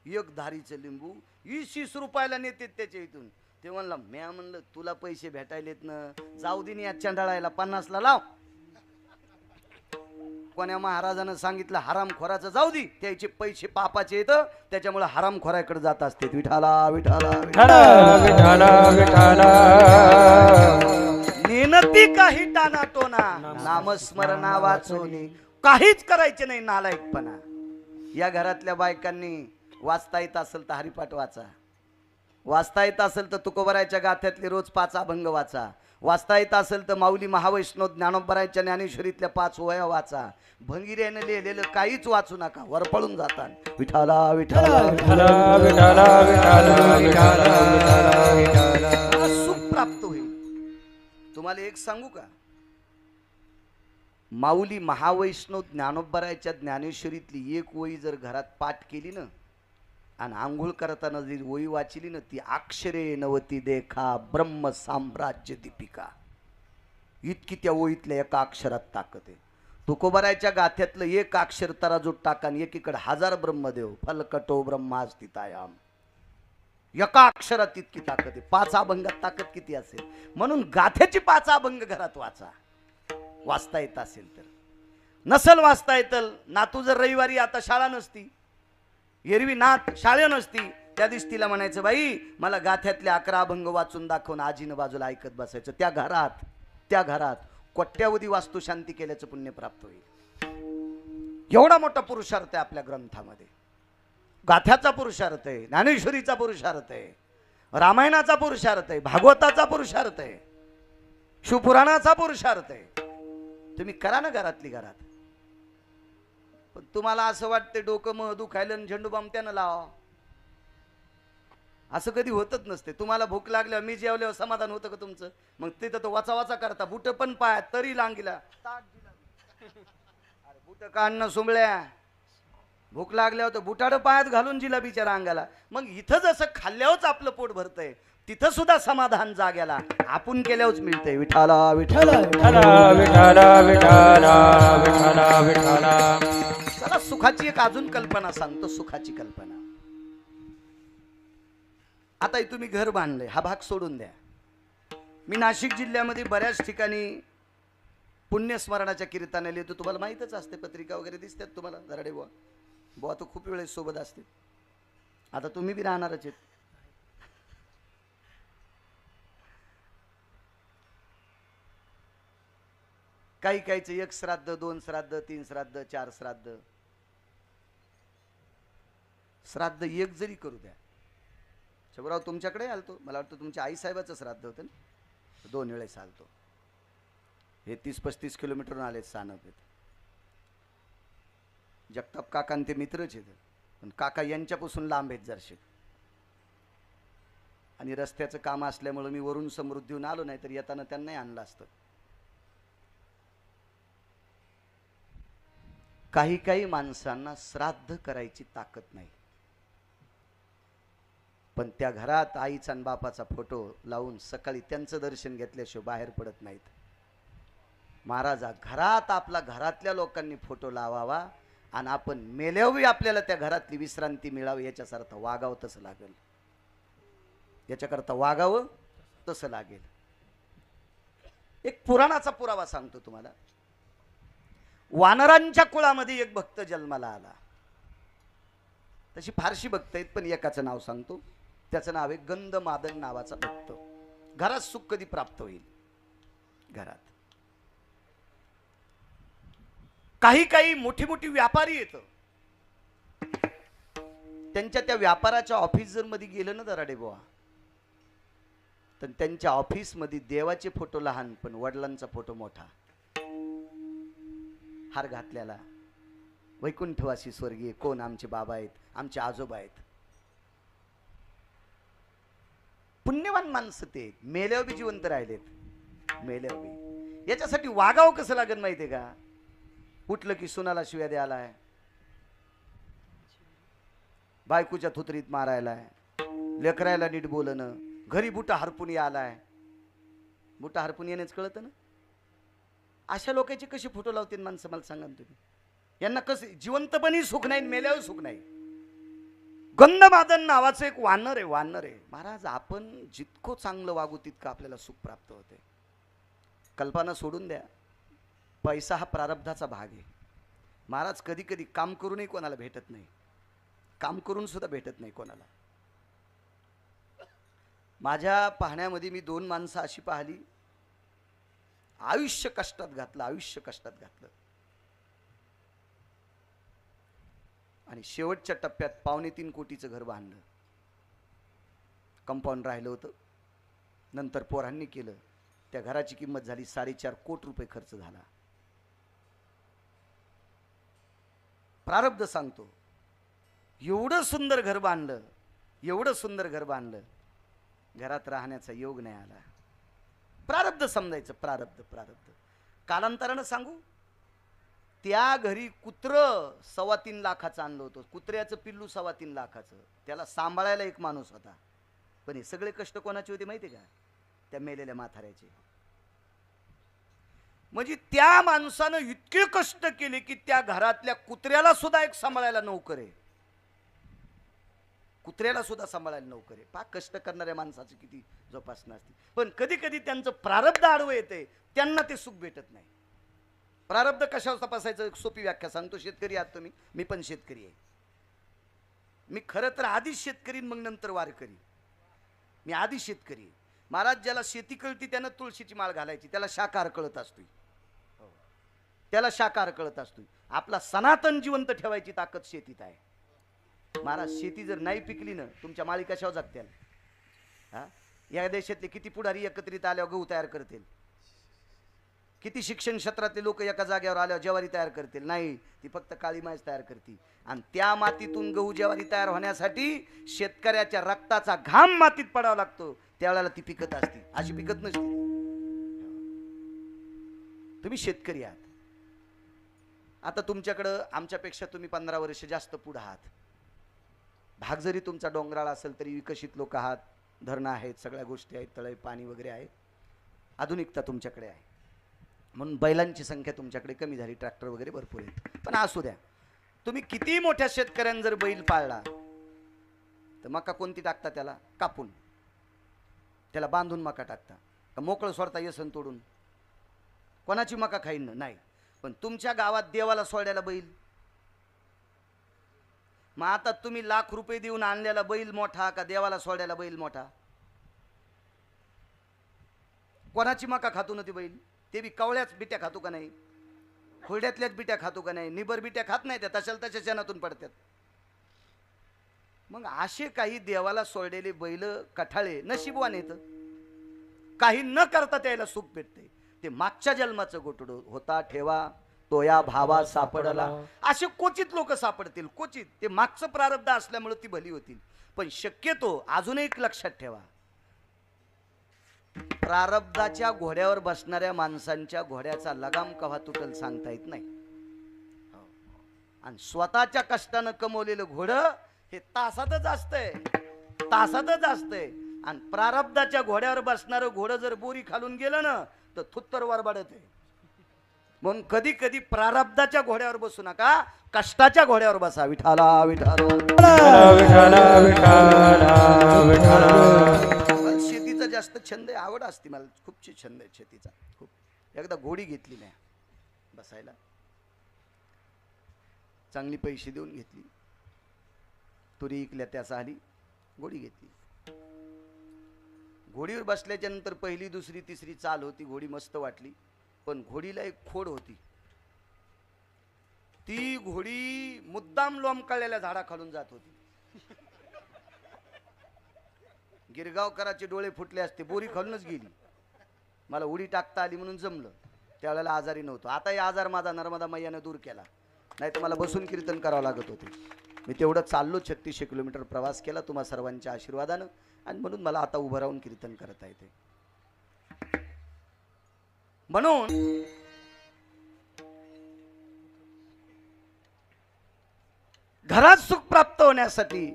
एक धारीचं लिंबू 20 रुपयाला नेतात त्याच्या इथून. ते म्हणलं, म्या म्हणलं तुला पैसे भेटायलेत ना, जाऊ दे या चंडाळायला 50ला लाव. कोण्या महाराजानं सांगितलं हरामखोराचं जाऊ दे, त्याचे पैसे पापाचे येतं, त्याच्यामुळे हरामखोराकडे जात असते. विठाला विठाला विठाला विठाला नेनती काही टाना टोना, नामस्मरणा वाचवणे, काहीच करायचे नाही नालायकपणा. या घरातल्या बायकांनी वाचता येत असेल तर हरिपाठ वाचा, वाचता येत असेल तर तुकोबरायच्या गाथ्यातले रोज 5 अभंग वाचा, वाचता येत असेल तर माऊली महावैष्णव ज्ञानोबरायच्या ज्ञानेश्वरीतल्या 5 वह्या वाचा. भंगिऱ्यानं लिहिलेलं काहीच वाचू नका, वरपळून जातात. विठाला विठाला विठाला विठाला विठाला विठाला मला सुख प्राप्त होईल. तुम्हाला एक सांगू का, माऊली महावैष्णव ज्ञानोबरायच्या ज्ञानेश्वरीतली एक ओळी जर घरात पाठ केली ना आणि आंघोळ करताना जी ओळी वाचली ना, ती अक्षरे नवती देखा ब्रह्म साम्राज्य दीपिका, इतकी त्या ओळीतल्या एका अक्षरात ताकद आहे. तुकोबरायच्या गाथ्यातलं एक अक्षर तराजूत टाका आणि एकीकडे 1000 ब्रह्मदेव, फलकटो ब्रह्मास्तितायाम, एका अक्षरात इतकी ताकद आहे. 5 अभंगात ताकद किती असेल. म्हणून गाथ्याची 5 अभंग घरात वाचा, वाचता येत असेल तर. नसल वाचता येतं, नातू जर रविवारी, आता शाळा नसती, एरवी नात शाळे नसती, त्या दिवशी तिला म्हणायचं, बाई मला गाथ्यातले 11 अभंग वाचून दाखवून आजीनं बाजूला ऐकत बसायचं. त्या घरात कोट्यावधी वास्तुशांती केल्याचं पुण्य प्राप्त होईल. एवढा मोठा पुरुषार्थ आहे आपल्या ग्रंथामध्ये. गाथ्याचा पुरुषार्थ आहे, ज्ञानेश्वरीचा पुरुषार्थ आहे, रामायणाचा पुरुषार्थ आहे, भागवताचा पुरुषार्थ आहे, शिवपुराणाचा पुरुषार्थ आहे. तुम्ही करा ना घरातली घरात. पण तुम्हाला असं वाटते डोकं मग दुखायला झेंडू बाम त्यानं लावा, असं कधी होतच नसते. तुम्हाला भूक लागल्यावर मी जेवल्यावर समाधान होतं का तुमचं? मग तिथं तो वाचा वाचा करता, बुट पण पायात तरी लांगीला बुट काढणं सुंबळ्या, भूक लागल्यावर तर बुटाड पायात घालून जिलाबीच्या रांगाला. मग इथं जसं खाल्ल्यावरच आपलं पोट भरतंय, तिथं सुद्धा समाधान जाग्याला आपण केल्यावरच मिळतंय. विठाला विठाला विठाला विठाला विठाला विठाला विठाला. चला सुखाची एक अजून कल्पना सांगतो, सुखाची कल्पना. आता तुम्ही घर बांधलंय, हा भाग सोडून द्या. मी नाशिक जिल्ह्यामध्ये बऱ्याच ठिकाणी पुण्यस्मरणाच्या कीर्तनाला येतो. तुम्हाला माहीतच असते, पत्रिका वगैरे दिसतात तुम्हाला. दराडे बुवा बुवा तर खूप वेळेस सोबत असते. आता तुम्ही बी राहणारच आहेत. काही काहीचं 1 श्राद्ध, 2 श्राद्ध, 3 श्राद्ध, 4 श्राद्ध. श्राद्ध 1 जरी करू द्या. शबराव तुमच्याकडे आलतो, मला वाटतं तुमच्या आईसाहेबाचं श्राद्ध होतं ना, 2 वेळेस आलतो. हे 30-35 किलोमीटरहून आले सानप. जगताप काका ते मित्रच आहेत, पण काका यांच्यापासून लांब आहेत जरशे. आणि रस्त्याचं काम असल्यामुळे मी वरून समृद्धीहून आलो, नाही तर येताना त्यांनाही आणलं असतं. काही काही माणसांना श्राद्ध करायची ताकद नाही, पण त्या घरात आईचा आणि बापाचा फोटो लावून सकाळी त्यांचं दर्शन घेतल्याशिवाय बाहेर पडत नाहीत. महाराजा घरात आपला घरातल्या लोकांनी फोटो लावावा आणि आपण मेल्यावर आपल्याला त्या घरातली विश्रांती मिळावी, याच्यासारखं वागावं तसं लागेल. याच्याकरता वागावं तसं लागेल. एक पुराणाचा पुरावा सांगतो तुम्हाला. वानरांच्या कुळामध्ये एक भक्त जन्माला आला. तशी फारशी भक्त आहेत, पण एकाचं नाव सांगतो. त्याचं नाव आहे गंधमादन नावाचा भक्त. घरात सुख कधी प्राप्त होईल? घरात. काही काही मोठी मोठी व्यापारी येतं, त्यांच्या त्या व्यापाराच्या ऑफिस जर मध्ये गेलं ना दराडे बुवा, तर त्यांच्या ऑफिस मध्ये देवाचे फोटो लहान पण वडिलांचा फोटो मोठा. हार घातलेला, वैकुंठवासी स्वर्गीय कोण, आमचे बाबा आहेत, आमचे आजोबा आहेत. पुण्यवान माणसं ते, मेल्यावर बी जिवंत राहिलेत. मेल्यावर बी याच्यासाठी वागावं कसं लागेल माहितीये का? उठलं की सुनाला शिव्या द्यायलाय, बायकोच्या थुतरीत मारायलाय, लेकरायला नीट बोलणं, घरी बुटा हरपून यालाय. बुटा हरपून येण्याच कळतं ना. अशा लोकांचे कसे फोटो लावतील माणसं मला सांगा ना तुम्ही. यांना कसं जिवंतपणी सुख नाही, मेल्यावर सुख नाही. गंधमादन नावाचं एक वानर आहे, वानर आहे. महाराज आपण जितकं चांगलं वागू तितकं आपल्याला सुख प्राप्त होते. कल्पना सोडून द्या, पैसा हा प्रारब्धाचा भाग आहे. महाराज कधी कधी काम करूनही कोणाला भेटत नाही, काम करून सुद्धा भेटत नाही कोणाला. माझ्या पाहण्यामध्ये मी 2 माणसं अशी पाहिली, आयुष्य कष्टात घातलं, आयुष्य कष्टात घातलं आणि शेवटच्या टप्प्यात 2.25 कोटीचं घर बांधलं. कंपाऊंड राहिलं होतं, नंतर पोरांनी केलं. त्या घराची किंमत झाली 4.5 कोटी रुपये खर्च झाला. प्रारब्ध सांगतो, एवढं सुंदर घर बांधलं, एवढं सुंदर घर बांधलं, घरात राहण्याचा योग नाही आला. प्रारब्ध समजायचं, प्रारब्ध. प्रारब्ध कालांतरानं सांगू, त्या घरी कुत्र 3.25 लाखाचं आणलं होतं. कुत्र्याचं पिल्लू 3.25 लाखाचं. त्याला सांभाळायला एक माणूस होता. पण हे सगळे कष्ट कोणाचे होते माहिती का? त्या मेलेल्या म्हाताऱ्याचे. म्हणजे त्या माणसानं इतके कष्ट केले की त्या घरातल्या कुत्र्याला सुद्धा एक सांभाळायला नोकर आहे, कुत्र्याला सुद्धा सांभाळायला नोकर आहे. पहा कष्ट करणाऱ्या माणसाची किती जोपासना असते. पण कधी कधी त्यांचं प्रारब्ध आडवं येते, त्यांना ते सुख भेटत नाही. प्रारब्ध कशावर तपासायचं? एक सोपी व्याख्या सांगतो. शेतकरी आहात तुम्ही, मी पण शेतकरी आहे. मी खरं तर आधी शेतकरी मग नंतर वारकरी. मी आधी शेतकरी. महाराज ज्याला शेती कळती त्यानं तुळशीची माळ घालायची, त्याला शाकाहार कळत असतोय, त्याला शाकाहार कळत असतोय. आपला सनातन जिवंत ठेवायची ताकद शेतीत आहे. महाराज शेती जर नाही पिकली ना, तुमच्या माळी कशावर जगत्याल? हा, या देशातले किती पुढारी एकत्रित आल्यावर गहू तयार करतील? किती शिक्षण क्षेत्रातले लोक एका जागेवर आल्यावर ज्वारी तयार करतील? नाही, ती फक्त काळी मायच तयार करते. आणि त्या मातीतून गहू ज्वारी तयार होण्यासाठी शेतकऱ्याच्या रक्ताचा घाम मातीत पडावा लागतो, त्यावेळेला ती पिकत असते, अशी पिकत नसते. तुम्ही शेतकरी आहात. आता तुमच्याकडं आमच्यापेक्षा तुम्ही 15 वर्ष जास्त पुढे आहात. भाग जरी तुमचा डोंगराळ असेल तरी विकसित लोक आहात. धरणं आहेत, सगळ्या गोष्टी आहेत, तळे पाणी वगैरे आहे, आधुनिकता तुमच्याकडे आहे. म्हणून बैलांची संख्या तुमच्याकडे कमी झाली, ट्रॅक्टर वगैरे भरपूर आहेत. पण असू द्या, तुम्ही किती मोठ्या शेतकऱ्यांनी जर बैल पाळला तर मका कोणती टाकता? त्याला कापून, त्याला बांधून मका टाकता का मोकळं सोडता येसन तोडून? कोणाची मका खाईन नाही. पण तुमच्या गावात देवाला सोडायला बैल, मग आता तुम्ही लाख रुपये देऊन आणलेला बैल मोठा का देवाला सोडायला बैल मोठा? कोणाची मका खातो ना ती बैल? ते बी कवळ्याच बिट्या खातो का नाही? खोड्यातल्याच बिट्या खातो का नाही? निबर बिट्या खात नाही, त्या तशाला तशा शेणातून पडतात. मग असे काही देवाला सोडलेले बैल कठाळे नशीबवान येत, काही न करता त्याला सुख भेटते. ते मागच्या जन्माचं गोटडो होता ठेवा तो या भावा सापडला, असे क्वचित लोक सापडतील, क्वचित. ते मागचं प्रारब्ध असल्यामुळे ती भली होतील. पण शक्यतो अजून एक लक्षात ठेवा, प्रारब्धाच्या घोड्यावर बसणाऱ्या माणसांच्या घोड्याचा लगाम कवा तुटल सांगता येत नाही. आणि स्वतःच्या कष्टानं कमवलेलं घोडं हे तासातच असतंय, तासातच असतंय. आणि प्रारब्धाच्या घोड्यावर बसणारं घोडं जर बोरी खालून गेलं ना तर थुत्तर वरबाडत आहे. म्हणून कधी कधी प्रारब्धाच्या घोड्यावर बसू नका, कष्टाच्या घोड्यावर बसा. विठाला विठाला शेतीचा जास्त छंद आहे, आवड असते मला, खूप छंद आहे शेतीचा खूप. एकदा घोडी घेतली नाही बसायला, चांगली पैसे देऊन घेतली. तुरी इकल्या त्याचा आली, घोडी घेतली. घोडीवर बसल्याच्या नंतर पहिली दुसरी तिसरी चाल होती, घोडी मस्त वाटली. पण घोडीला एक खोड होती. ती घोडी मुद्दाम लोंबकळलेल्या झाडाखालून जात होती. गिरगावकराचे डोळे फुटले असते, बोरी खालूनच गेली. मला उडी टाकता आली म्हणून जमलं. त्यावेळेला आजारी नव्हतो. आता हे आजार माझा नर्मदा मैयाने दूर केला, नाही तर मला बसून कीर्तन करावं लागत होते. मी तेवढं चाललो, 3600 किलोमीटर प्रवास केला तुम्हा सर्वांच्या आशीर्वादानं, आणि म्हणून मला आता उभं राहून कीर्तन करता येते. म्हणून घरात सुख प्राप्त होण्यासाठी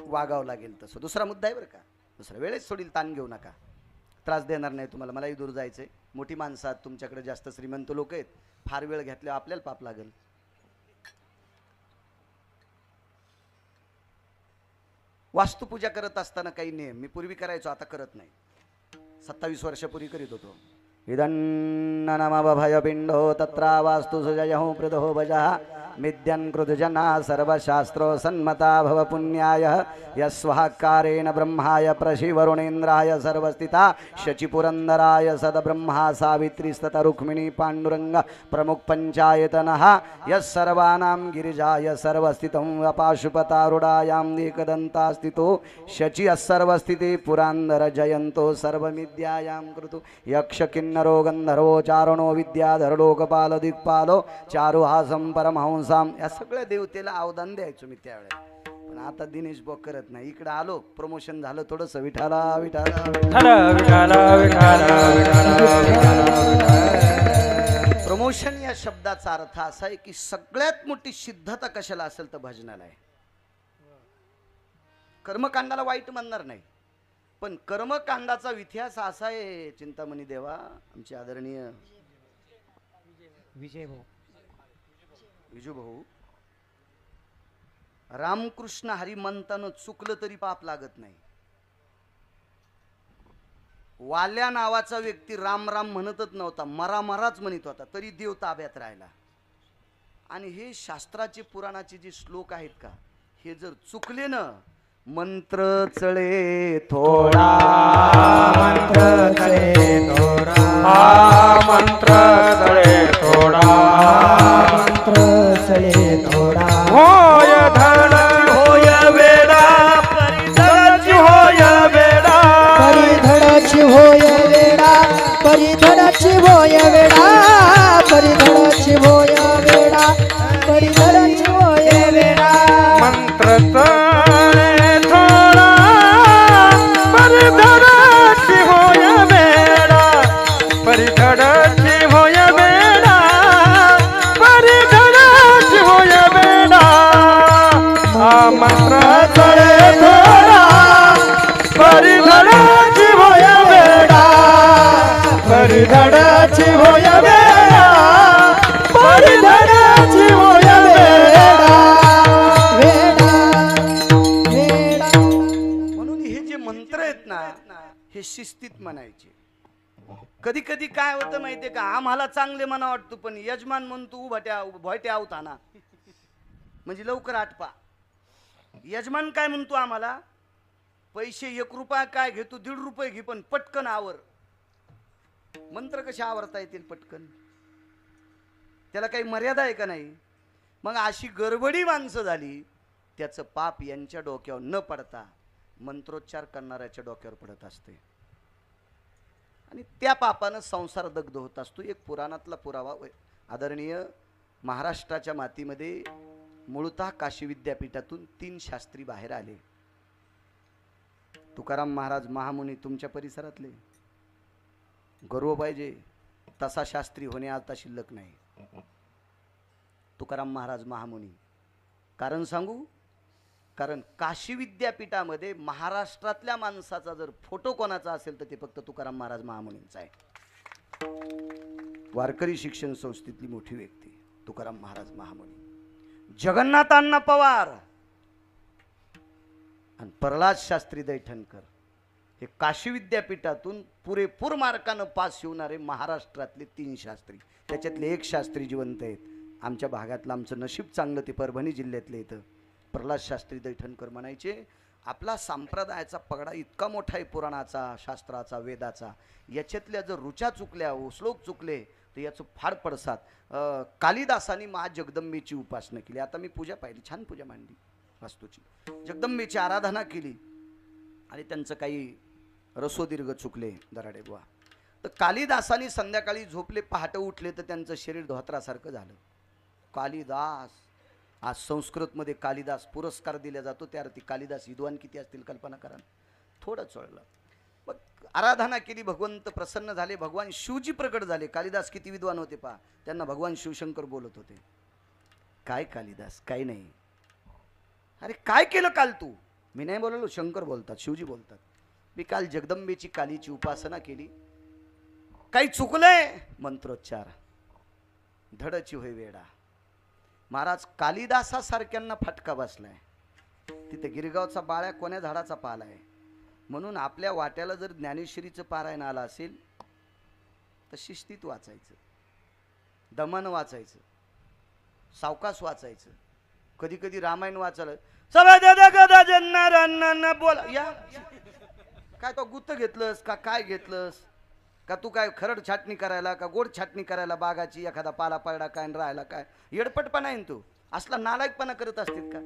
वागावं लागेल तसं. दुसरा मुद्दा आहे बरं का, दुसऱ्या वेळेस सोडील, ताण घेऊ नका, त्रास देणार नाही तुम्हाला. मलाही दूर जायचंय, मोठी माणसं आहात, तुमच्याकडे जास्त श्रीमंत लोक आहेत, फार वेळ घेतल्यावर आपल्याला पाप लागेल. वास्तुपूजा करत असताना काही नियम मी पूर्वी करायचो, आता करत नाही. 27 वर्षापूर्वी करीत होतो. इदन्ननमभय पिंडो तत्रा वास्तु सुजयो प्रदहो भजः मिद्यन्कृतजना सर्वशास्त्रो सन्मता भव पुण्याय यस्वाकारेण ब्रह्माय प्रशिवरुणेन्द्राय सर्वस्थिता शचिपुरन्दराय सदब्रह्मा सावित्रीस्तत रुक्मिणी पाण्डुरंग प्रमुख पंचायतनः यस्सर्वानां गिरिजाय सर्वस्थितं पाशुपतारुडायां एकदन्ता स्थितो शचि सर्वस्थिति पुरान्दर जयन्तो सर्वमिद्यायां कृतु यक्ष किन्नरो गंधर्वो चारणो विद्याधर लोकपाल दिक्पालो चारुहासं परमहंसां या सगळ्या देवतेला अवदान द्यायचो मी त्यावेळेला. पण आता दिनेश बोक करत नाही. इकडे आलो प्रमोशन झालं थोडंसं विठाला विठाला विठाला विठाला विठाला विठाला. प्रमोशन या शब्दाचा अर्थ असा आहे की सगळ्यात मोठी सिद्धता कशाला असेल तर भजनाला आहे. कर्मकांडाला वाईट म्हणणार नाही, पण कर्मकांडाचा इतिहास असा आहे चिंतामणी देवा आमचे आदरणीय विजू भाऊ, रामकृष्ण हरी म्हणताना चुकलं तरी पाप लागत नाही. वाल्या नावाचा व्यक्ती राम राम म्हणतच नव्हता, मरा मराच म्हणत होता, तरी देव ताब्यात राहिला. आणि हे शास्त्राचे पुराणाचे जे श्लोक आहेत का, हे जर चुकले ना, मंत्र चळे थोडा मंत्र चळे थोडा मंत्र चळे थोडा मंत्र चळे थोडा होय धडची होय वेडा परिधडची होय वेडा परिधडची होय वेडा परिधडची होय वेडा परिधडची होय वेडा परिधडची होय वेडा मंत्र चळे थोडा परिधडची होय वेडा परिधडची होय वेडा परिधडची होय वेडा हा मंत्र चळे थोडा परिधडची होय वेडा परिधडची होय वेडा परिधडची होय वेडा वेडा वेडा. म्हणून हे जे मंत्र आहेत ना, हे शिस्तीत म्हणायचे. कधी कधी काय होतं माहितीये का, आम्हाला चांगले म्हणा वाटतो, पण यजमान म्हणतो भोयटे आवता ना, म्हणजे लवकर आटपा. यजमान काय म्हणतो आम्हाला, पैसे 1 रुपया काय घेतो, 1.5 रुपये घे, पण पटकन आवर. मंत्र कसे आवरता येतील पटकन, त्याला काही मर्यादा आहे का नाही. मग अशी गडबडी माणसं झाली, त्याचं पाप यांच्या डोक्यावर न पडता मंत्रोच्चार करणाऱ्याच्या डोक्यावर पडत असते, आणि त्या पापानं संसार दग्ध होत असतो. एक पुराणातला पुरावा आदरणीय महाराष्ट्राच्या मातीमध्ये मूळतः काशी विद्यापीठातून 3 शास्त्री बाहेर आले. तुकाराम महाराज महामुनी तुमच्या परिसरातले, गर्व पाहिजे, तसा शास्त्री होणे आता शिल्लक नाही. तुकाराम महाराज महामुनी. कारण सांगू, कारण काशी विद्यापीठामध्ये महाराष्ट्रातल्या माणसाचा जर फोटो कोणाचा असेल तर ते फक्त तुकाराम महाराज महामुनींचा आहे. वारकरी शिक्षण संस्थेतली मोठी व्यक्ती तुकाराम महाराज महामुनी. जगन्नाथ अण्णा पवार आणि प्रल्हाद शास्त्री दैठणकर हे काशी विद्यापीठातून पुरेपूर मार्कानं पास होणारे महाराष्ट्रातले 3 शास्त्री. त्याच्यातले एक शास्त्री जिवंत आहेत. आमच्या भागातलं आमचं नशीब चांगलं, ते परभणी जिल्ह्यातले इथं प्रल्हाद शास्त्री दैठणकर म्हणायचे, आपला संप्रदायाचा पगडा इतका मोठा आहे पुराणाचा, शास्त्राचा, वेदाचा, याच्यातल्या जर रुचा चुकल्या, श्लोक चुकले तर याचं फार पडसाद. कालिदासांनी महाजगदंबेची उपासना केली. आता मी पूजा पाहिली, छान पूजा मांडली वास्तूची, जगदंबेची आराधना केली, आणि त्यांचं काही रसोदीर्घ चुकले दराडे बुवा. तर कालिदासांनी संध्याकाळी झोपले, पहाटे उठले तर त्यांचं शरीर धोत्रासारखं झालं. कालिदास, आज संस्कृतमध्ये कालिदास पुरस्कार दिला जातो, त्यावरती कालिदास विद्वान किती असतील कल्पना करा. थोडं चळलं, मग आराधना केली, भगवंत प्रसन्न झाले, भगवान शिवजी प्रकट झाले. कालिदास किती विद्वान होते पहा, त्यांना भगवान शिवशंकर बोलत होते. काय कालिदास, काय नाही, अरे काय केलं काल तू. मी नाही बोललो, शंकर बोलतात, शिवजी बोलतात. मी काल जगदंबेची कालीची उपासना केली, काही चुकलंय, मंत्रोच्चार, धडची होय वेडा. महाराज कालिदासासारख्यांना फटका बसलाय. तिथे गिरगावचा बाळ्या कोण्या झाडाचा पाला आहे. म्हणून आपल्या वाट्याला जर ज्ञानेश्वरीचं पारायण आलं असेल तर शिस्तीत वाचायचं, दमानं वाचायचं, सावकाश वाचायचं. कधी कधी रामायण वाचायला सभा दादा गदा जन्नारांना बोला या काय तो गुत्त घेतलंस का काय घेतलंस का तू काय खरड छाटणी करायला का गोड छाटणी करायला बागाची एखादा पाला पडला काय आणि राहायला काय येडपटपणा आहे ना तू असला नालायकपणा करत असतील का.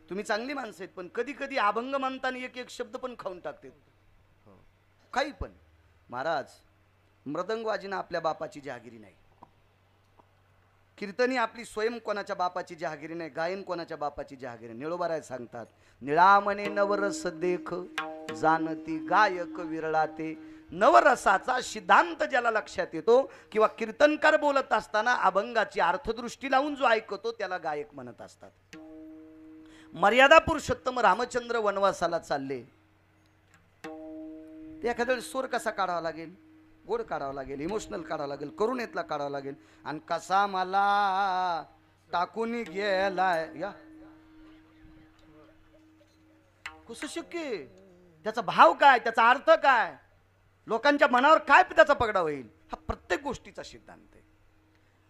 तुम्ही चांगली माणसं आहेत पण कधी कधी अभंग म्हणताना एक एक शब्द पण खाऊन टाकतात. काही पण महाराज मृदंगवाजीनं आपल्या बापाची जहागिरी नाही, कीर्तनी आपली स्वयं कोणाच्या बापाची जहागिरी नाही, गायन कोणाच्या बापाची जहागिरी. निळोबाराय सांगतात निळामणे नवरस देख जाणती गायक विरळाते. नवरसाचा सिद्धांत ज्याला लक्षात येतो किंवा कीर्तनकार बोलत असताना अभंगाची अर्थदृष्टी लावून जो ऐकतो त्याला गायक म्हणत असतात. मर्यादा पुरुषोत्तम रामचंद्र वनवासाला चालले, ते एखाद्या वेळेस सूर कसा काढावा लागेल, गोड काढावं लागेल, इमोशनल काढावं लागेल, करुणेतला काढावा लागेल. आणि कसा मला टाकून गेलाय या कसं शक्य, त्याचा भाव काय, त्याचा अर्थ काय, लोकांच्या मनावर काय त्याचा पगडा होईल, हा प्रत्येक गोष्टीचा सिद्धांत आहे.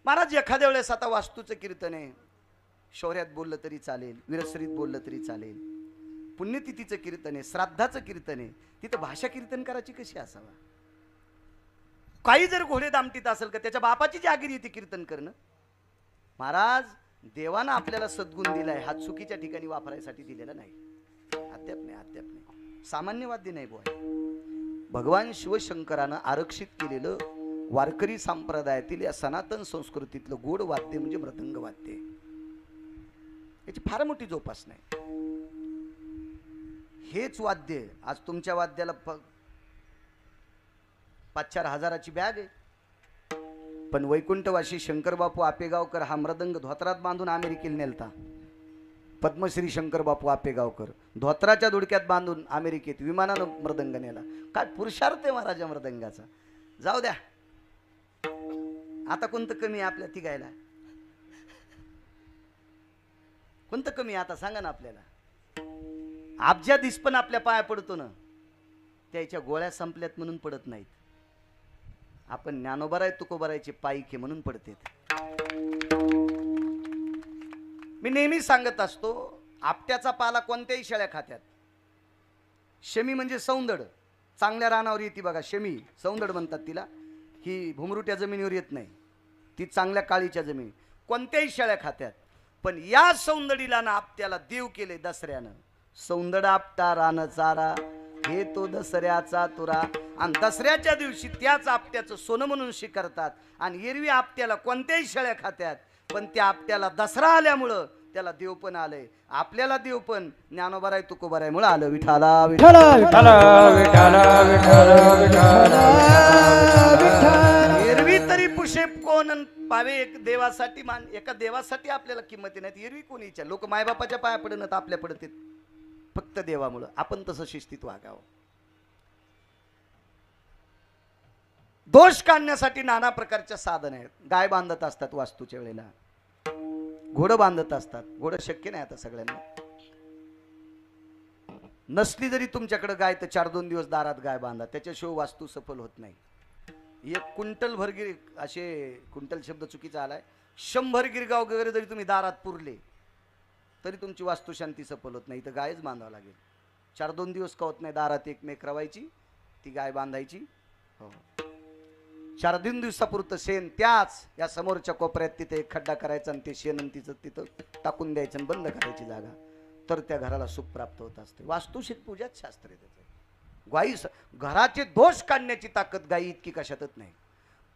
महाराज एखाद्या वेळेस आता वास्तूचं कीर्तन आहे, शौर्यात बोललं तरी चालेल, विरसरीत बोललं तरी चालेल, पुण्यतिथीचं कीर्तन आहे, श्राद्धाचं कीर्तन आहे, तिथं भाषा कीर्तन करायची कशी असावा. काही जर घोडे दामटीत असेल का त्याच्या बापाची जागिरी येते कीर्तन करणं. महाराज देवानं आपल्याला सद्गुण दिलाय, हा चुकीच्या ठिकाणी वापरायसाठी दिलेला नाही. अद्याप नाही सामान्य वाद्य नाही बुवा. भगवान शिवशंकरानं आरक्षित केलेलं वारकरी संप्रदायातील या सनातन संस्कृतीतलं गोड वाद्य म्हणजे मृदंग वाद्य. याची फार मोठी जोपासना आहे. हेच वाद्य आज तुमच्या वाद्याला 5-4 हजाराची बॅग आहे, पण वैकुंठवासी शंकरबापू आपेगावकर हा मृदंग धोत्रात बांधून अमेरिकेला नेलता. पद्मश्री शंकरबापू आपेगावकर धोत्राच्या दुडक्यात बांधून अमेरिकेत विमानानं मृदंग नेला. काय पुरुषार्थ आहे महाराजा मृदंगाचा. जाऊ द्या, आता कोणतं कमी आहे आपल्या तिघायला, कोणतं कमी आता सांगा ना आपल्याला. अब्जा दिस पण आपल्या पाया पडतो ना, त्याच्या गोळ्या संपल्यात म्हणून पडत नाहीत. आपण ज्ञानोबराय तुकोबरायचे पायीके म्हणून पडते. मी नेहमी सांगत असतो आपट्याचा पाला कोणत्याही शेळ्या खात्यात. शमी म्हणजे सौंदड, चांगल्या रानावर येते बघा, शमी सौंदड म्हणतात तिला. ही भुमरुट्या जमिनीवर येत नाही, ती चांगल्या काळीच्या जमिनी. कोणत्याही शेळ्या खात्यात, पण या सौंदडीला ना आपट्याला देव केले दसऱ्यानं. सौंदड आपटा रान चारा हे तो दसऱ्याचा तुरा. आणि दसऱ्याच्या दिवशी त्याच आपट्याचं सोनं म्हणून स्वीकारतात. आणि एरवी आपट्याला कोणत्याही शेळ्या खात्यात, पण त्या आपट्याला दसरा आल्यामुळं त्याला देव पण आलंय. आपल्याला देव पण ज्ञानोबराय तुकोबरायमुळे आलं. विठाला विठ्ठल विठ्ठल विठ्ठल विठ्ठल विठ्ठल. एरवी तरी पुशे कोण पावे एक देवासाठी मान, एका देवासाठी आपल्याला किंमत नाही. एरवी कोणी इच्छा, लोक मायबापाच्या पाया पडत आपल्या पडतात फक्त देवामुळं. आपण तसं शिस्तीत वागावं. दोष काढण्यासाठी नाना प्रकारच्या साधन आहेत. गाय बांधत असतात वास्तूच्या वेळेला, घोडं बांधत असतात. घोडं शक्य नाही आता सगळ्यांना. नसली जरी तुमच्याकडे गाय तर 4-2 दिवस दारात गाय बांधा, त्याच्याशिवाय वास्तू सफल होत नाही. एक क्विंटल भरगिर, असे क्विंटल शब्द चुकीचा आलाय, 100 गिरगाव वगैरे जरी तुम्ही दारात पुरले तरी तुमची वास्तुशांती सफल होत नाही. तर गायच बांधावं लागेल. 4-2 दिवस कवत नाही, दारात एकमेक रवायची, ती गाय बांधायची. हो, 4-3 दिवसापुरतं शेण त्याच या समोरच्या कोपऱ्यात तिथे एक खड्डा करायचा आणि ते शेण तिचं तिथं टाकून द्यायचं आणि बंद करायची जागा, तर त्या घराला सुख प्राप्त होत असते. वास्तुशिक पूजाच शास्त्र आहे त्याचं. गाई घराचे दोष काढण्याची ताकद गाई इतकी कशातच नाही.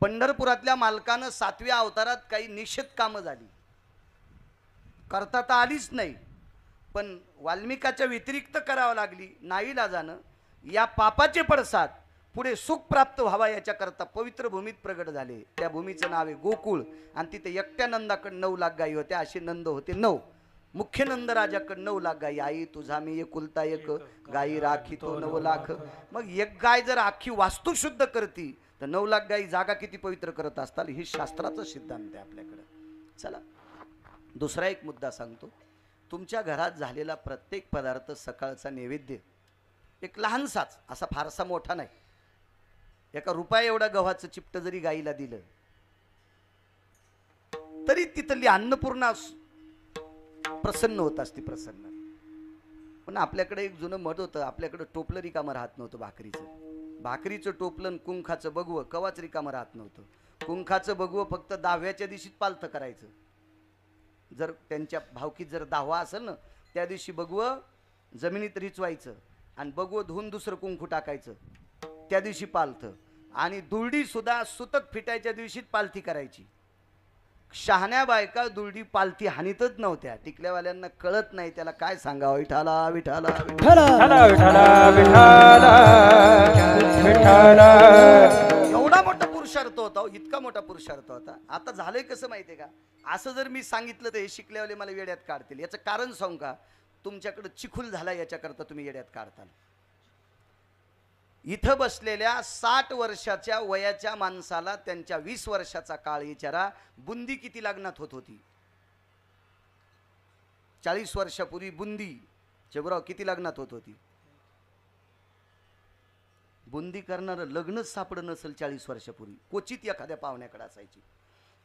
पंढरपुरातल्या मालकानं 7व्या अवतारात काही निषेध कामं झाली, करता तर आलीच नाही, पण वाल्मिकाच्या व्यतिरिक्त करावं लागली. नाईलाजानं या पापाचे पडसाद पुढे सुख प्राप्त व्हावा याच्याकरता पवित्र भूमीत प्रगट झाले. त्या भूमीचं नाव आहे गोकुळ. आणि तिथे एकट्या नंदाकडे 9 लाख गायी होत्या. असे नंद होते 9. मुख्य नंद राजाकडे 9 लाख गायी. आई तुझा मी एकुलता एक, गायी राखी तो 9 लाख. मग एक गाय जर अख्खी वास्तू शुद्ध करती तर 9 लाख गायी जागा किती पवित्र करत असतात. ही शास्त्राचा सिद्धांत आहे आपल्याकडे. चला दुसरा एक मुद्दा सांगतो. तुमच्या घरात झालेला प्रत्येक पदार्थ सकाळचा नैवेद्य, एक लहानसाच, असा फारसा मोठा नाही, एका रुपया एवढा गव्हाचं चिपट जरी गाईला दिलं तरी तिथली अन्नपूर्णा प्रसन्न होत असती, प्रसन्न. पण आपल्याकडे एक जुनं मत होतं, आपल्याकडे टोपलं रिकामं राहत नव्हतं भाकरीचं टोपलं कुंखाचं बघवं कवाच रिकामं राहत नव्हतं. कुंखाचं बघवं फक्त 10व्याच्या दिवशीच पालथं करायचं. जर त्यांच्या भावकीत जर 10वा असेल ना, त्या दिवशी बघवं जमिनीत रिचवायचं आणि बघवं धुवून दुसरं कुंकू टाकायचं, त्या दिवशी पालथं. आणि दुर्डी सुद्धा सुतक फिटायच्या दिवशीच पालथी करायची. शहाण्या बायका दुर्डी पालथी हानीतच नव्हत्या. टिकल्यावाल्यांना कळत नाही, त्याला काय सांगावं. विठाला विठाला विठाला विठाला विठाला विठाला. एवढा मोठा पुरुषार्थ होता, इतका मोठा पुरुषार्थ होता. आता झालंय कसं माहितीये का, असं जर मी सांगितलं तर हे शिकल्यावाले मला वेड्यात काढतील. याचं कारण सांगू का, तुमच्याकडे चिखूल झाला याच्याकरता तुम्ही येड्यात काढताल. इथं बसलेल्या 60 वर्षाच्या वयाच्या माणसाला त्यांच्या 20 वर्षाचा काळ विचारा, बुंदी किती लग्नात होत होती. 40 वर्षापूर्वी बुंदी चेबराव किती लग्नात होत होती. बुंदी करणारं लग्नच सापडं नसेल 40 वर्षापूर्वी, क्वचित एखाद्या पाहुण्याकडे असायची.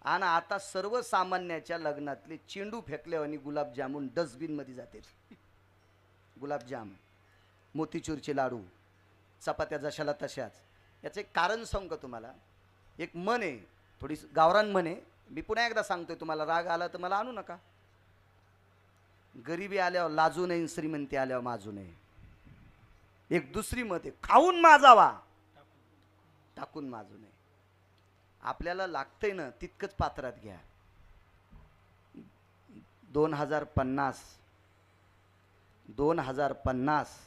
आणि आता सर्वसामान्याच्या लग्नातले चेंडू फेकल्यावानी गुलाबजामुन डस्टबिन मध्ये जाते. गुलाबजाम, मोतीचूरचे लाडू, चपात्या जशाला तशाच. याचं एक कारण सांगू का तुम्हाला. एक मन आहे, थोडी गावरान मन आहे. मी पुन्हा एकदा सांगतोय, तुम्हाला राग आला तर मला आणू नका. गरिबी आल्यावर लाजू नये, श्रीमंती आल्यावर माजू नये. एक दुसरी मत आहे, खाऊन माजावा, टाकून माजू नये. आपल्याला लागतंय ना तितकंच पात्रात घ्या. 2050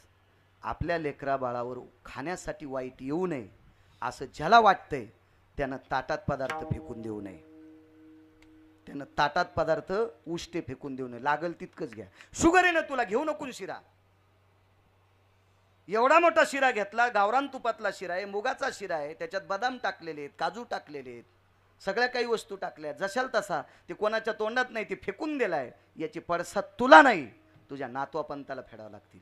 आपल्या लेकरा बाळावर खाण्यासाठी वाईट येऊ नये असं ज्याला वाटतंय त्यानं ताटात पदार्थ फेकून देऊ नये. त्यानं ताटात पदार्थ उष्टे फेकून देऊ नये. लागल तितकंच घ्या. शुगर आहे ना तुला, घेऊ नको शिरा. एवढा मोठा शिरा घेतला, गावरान तुपातला शिरा आहे, मुगाचा शिरा आहे, त्याच्यात बदाम टाकलेले आहेत, काजू टाकलेले आहेत, सगळ्या काही वस्तू टाकल्या. जशाल तसा ते कोणाच्या तोंडात नाही, ते फेकून दिलाय. याची पडसाद तुला नाही, तुझ्या नातवापंताला फेडावं लागतील.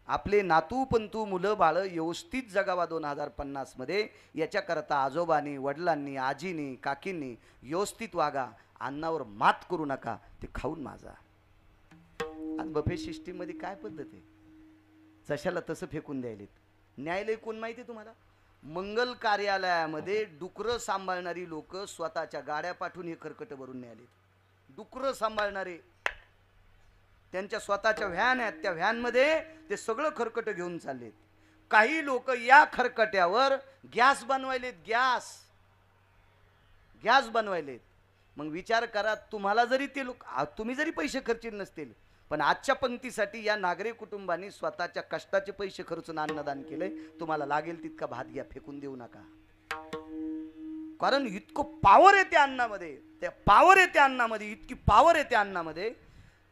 आपले नातू पंतू मुलं बाळ व्यवस्थित जगावा 2050 मध्ये. याच्याकरता आजोबांनी, वडिलांनी, आजीनी, काकींनी व्यवस्थित वागा. अन्नावर मात करू नका, ते खाऊन माझा. आज बफे सिस्टीम मध्ये काय पद्धत आहे, जशाला तसं फेकून द्यायलेत. न्यायालय कोण माहिती तुम्हाला, मंगल कार्यालयामध्ये डुकरं सांभाळणारी लोक स्वतःच्या गाड्या पाठवून हे खरकट भरून न्यायालयात. डुकरं सांभाळणारे त्यांच्या स्वतःच्या व्हॅन आहेत, त्या व्हॅनमध्ये ते सगळं खरकट घेऊन चाललेत. काही लोक या खरकट्यावर गॅस बनवायलेत, गॅस बनवायलेत. मग विचार करा, तुम्हाला जरी ते लोक, तुम्ही जरी पैसे खर्चित नसतील, पण आजच्या पंक्तीसाठी या नागरी कुटुंबांनी स्वतःच्या कष्टाचे पैसे खर्चून अन्नदान केले. तुम्हाला लागेल तितका भात घ्या, फेकून देऊ नका. कारण इतकं पावर येते अन्नामध्ये, त्या पावर येते अन्नामध्ये, इतकी पावर येते अन्नामध्ये.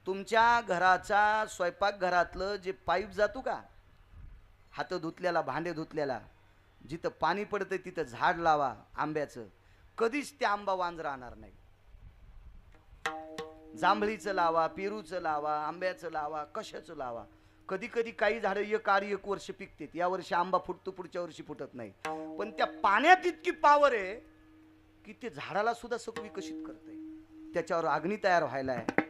तुमच्या घराचा स्वयंपाकघरातलं जे पाईप जातो का, हात धुतल्याला, भांडे धुतल्याला, जिथं पाणी पडतं तिथं झाड लावा आंब्याचं. कधीच ते आंबा वांज राहणार नाही. जांभळीचं लावा, पेरूचं लावा, आंब्याचं लावा, कशाचं लावा. कधी कधी काही झाडं एक आड एक वर्ष पिकतात. या वर्षी आंबा फुटतो, पुढच्या वर्षी फुटत नाही. पण त्या पाण्यात इतकी पावर आहे की ते झाडाला सुद्धा सक विकसित करते. त्याच्यावर अग्नी तयार व्हायला आहे.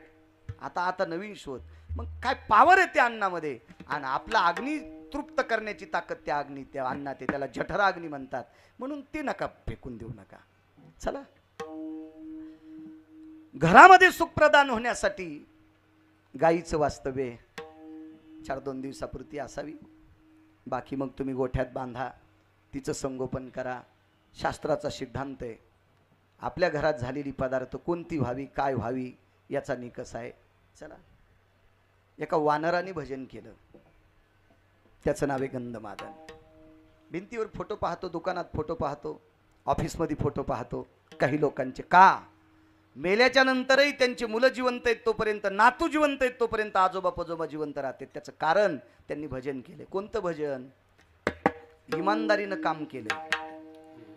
आता नवीन शोध. मग काय पावर आहे त्या अन्नामध्ये. आणि आपला अग्नी तृप्त करण्याची ताकद त्या अग्नी, त्या अन्नात आहे. त्याला जठरा अग्नी म्हणतात. म्हणून ते नका फेकून देऊ नका. चला, घरामध्ये सुख प्रदान होण्यासाठी गाईचं वास्तव्य 4-2 दिवसापुरती असावी. बाकी मग तुम्ही गोठ्यात बांधा, तिचं संगोपन करा. शास्त्राचा सिद्धांत आहे, आपल्या घरात झालेली पदार्थ कोणती व्हावी, काय व्हावी याचा निकष आहे. चला, एका वानराने भजन केलं, त्याचं नाव आहे गंधमादन. भिंतीवर फोटो पाहतो, दुकानात फोटो पाहतो, ऑफिसमध्ये फोटो पाहतो. काही लोकांचे का मेल्याच्या नंतरही त्यांची मुलं जिवंत आहेत तोपर्यंत, नातू जिवंत आहेत तोपर्यंत आजोबा पजोबा जिवंत राहतात. त्याचं कारण त्यांनी भजन केले. कोणतं भजन? इमानदारीनं काम केलं.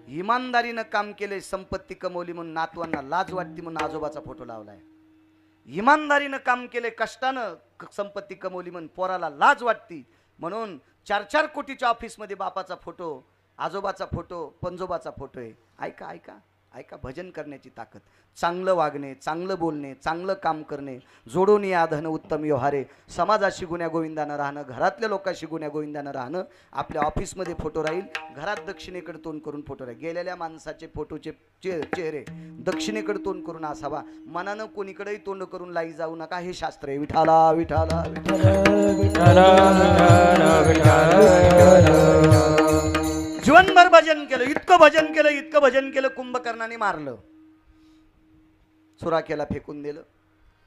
इमानदारीनं काम केले, संपत्ती कमवली म्हणून नातवांना लाज वाटते म्हणून आजोबाचा फोटो लावलाय. इमानदारीनं काम केले, कष्टानं संपत्ती कमवली म्हणून पोराला लाज वाटती म्हणून 4-4 कोटीच्या ऑफिसमध्ये बापाचा फोटो, आजोबाचा फोटो, पंजोबाचा फोटो आहे. ऐका ऐका, ऐका, भजन करण्याची ताकद, चांगलं वागणे, चांगलं बोलणे, चांगलं काम करणे, जोडून या धन उत्तम व्यवहारे, समाजाशी गुण्या गोविंदानं राहणं, घरातल्या लोकांशी गुण्या गोविंदानं राहणं. आपल्या ऑफिसमध्ये फोटो राहील, घरात दक्षिणेकडे तोंड करून फोटो राहील. गेलेल्या माणसाचे फोटोचे चेहरे दक्षिणेकडे तोंड करून असावा. मनानं कोणीकडेही तोंड करून लाई जाऊ नका. हे शास्त्र आहे. विठाला विठाला जीवनभर भजन केलं, इतकं भजन केलं, कुंभकर्णाने मारलं, सुराखेला फेकून दिलं.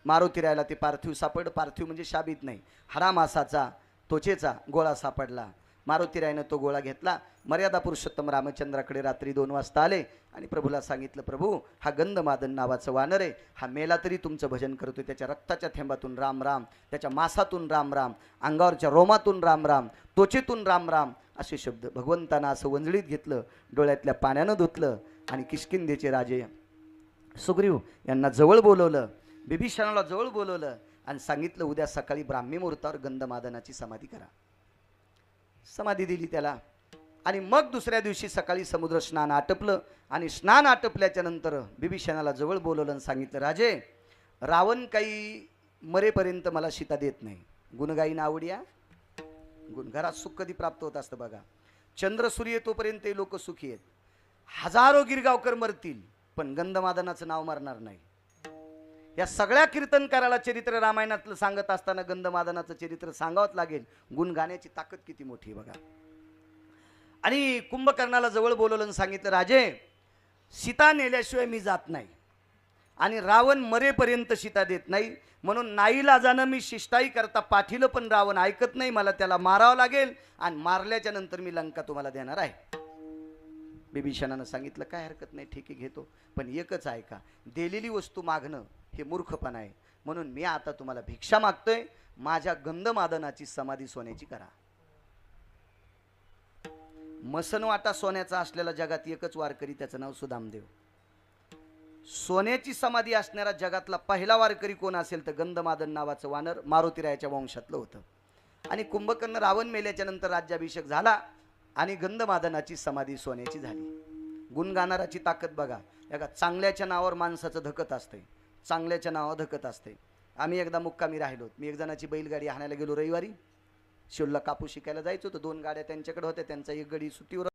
मारुतीरायाला ते पार्थिव सापडलं. पार्थिव म्हणजे शाबीत नाही, हाडा मासाचा त्वचेचा गोळा सापडला. मारुतीरायानं तो गोळा घेतला. मर्यादा पुरुषोत्तम रामचंद्राकडे रात्री 2 वाजता आले आणि प्रभूला सांगितलं, प्रभू हा गंधमादन नावाचं वानर आहे, हा मेला तरी तुमचं भजन करतोय. त्याच्या रक्ताच्या थेंबातून राम राम, त्याच्या मासातून राम राम, अंगावरच्या रोमातून राम राम, त्वचेतून राम राम असे शब्द. भगवंतानं असं वंजळीत घेतलं, डोळ्यातल्या पाण्यानं धुतलं आणि किष्किंधेचे राजे सुग्रीव यांना जवळ बोलवलं, बिभीषणाला जवळ बोलवलं आणि सांगितलं, उद्या सकाळी ब्राह्मी मुहूर्तावर गंधमादनाची समाधी करा. समाधी दिली त्याला. आणि मग दुसऱ्या दिवशी सकाळी समुद्र स्नान आटपलं आणि स्नान आटपल्याच्या नंतर बिभीषणाला जवळ बोलवलं आणि सांगितलं, राजे रावण काही मरेपर्यंत मला सीता देत नाही. गुणगाईन आवड्या घरात सुख कधी प्राप्त होत असतं बघा. चंद्र सूर्य तोपर्यंत लोक सुखी आहेत. हजारो गिरगावकर मरतील पण गंधमादनाचं नाव मरणार नाही. या सगळ्या कीर्तनकाराला चरित्र रामायणातलं सांगत असताना गंधमादनाचं चरित्र सांगावंच लागेल. गुण गाण्याची ताकद किती मोठी बघा. आणि कुंभकर्णाला जवळ बोलवलं आणि सांगितलं, राजे सीता नेल्याशिवाय मी जात नाही आणि रावण मरेपर्यंत सीता देत नाही, म्हणून नाईलाजानं मी शिष्टाई करता पाठीलं पण रावण ऐकत नाही, मला त्याला मारावं लागेल आणि मारल्याच्या नंतर मी लंका तुम्हाला देणार आहे. बिभीषणानं सांगितलं, काय हरकत नाही, ठीक आहे घेतो, पण एकच आहे का, दिलेली वस्तू मागणं हे मूर्खपणा आहे. म्हणून मी आता तुम्हाला भिक्षा मागतोय, माझ्या गंधमादनाची समाधी सोन्याची करा. मसनवाटा सोन्याचा असलेला जगात एकच वारकरी, त्याचं नाव सुदामदेव. सोन्याची समाधी असणारा जगातला पहिला वारकरी कोण असेल तर गंधमादन नावाचं वानर मारुतीरायाच्या वंशातलं होतं. आणि कुंभकर्ण रावण मेल्याच्या नंतर राज्याभिषेक झाला आणि गंधमादनाची समाधी सोन्याची झाली. गुण गाणाराची ताकद बघा. एका चांगल्याच्या नावावर माणसाचं धकत असते, चांगल्याच्या नावावर धकत असते. आम्ही एकदा मुक्कामी राहिलो. मी एक जणाची बैलगाडी हाणायला गेलो रविवारी. शिवला कापूस शिकायला जायचो तर 2 गाड्या त्यांच्याकडे होत्या. त्यांचा एक गडी सुट्टीवर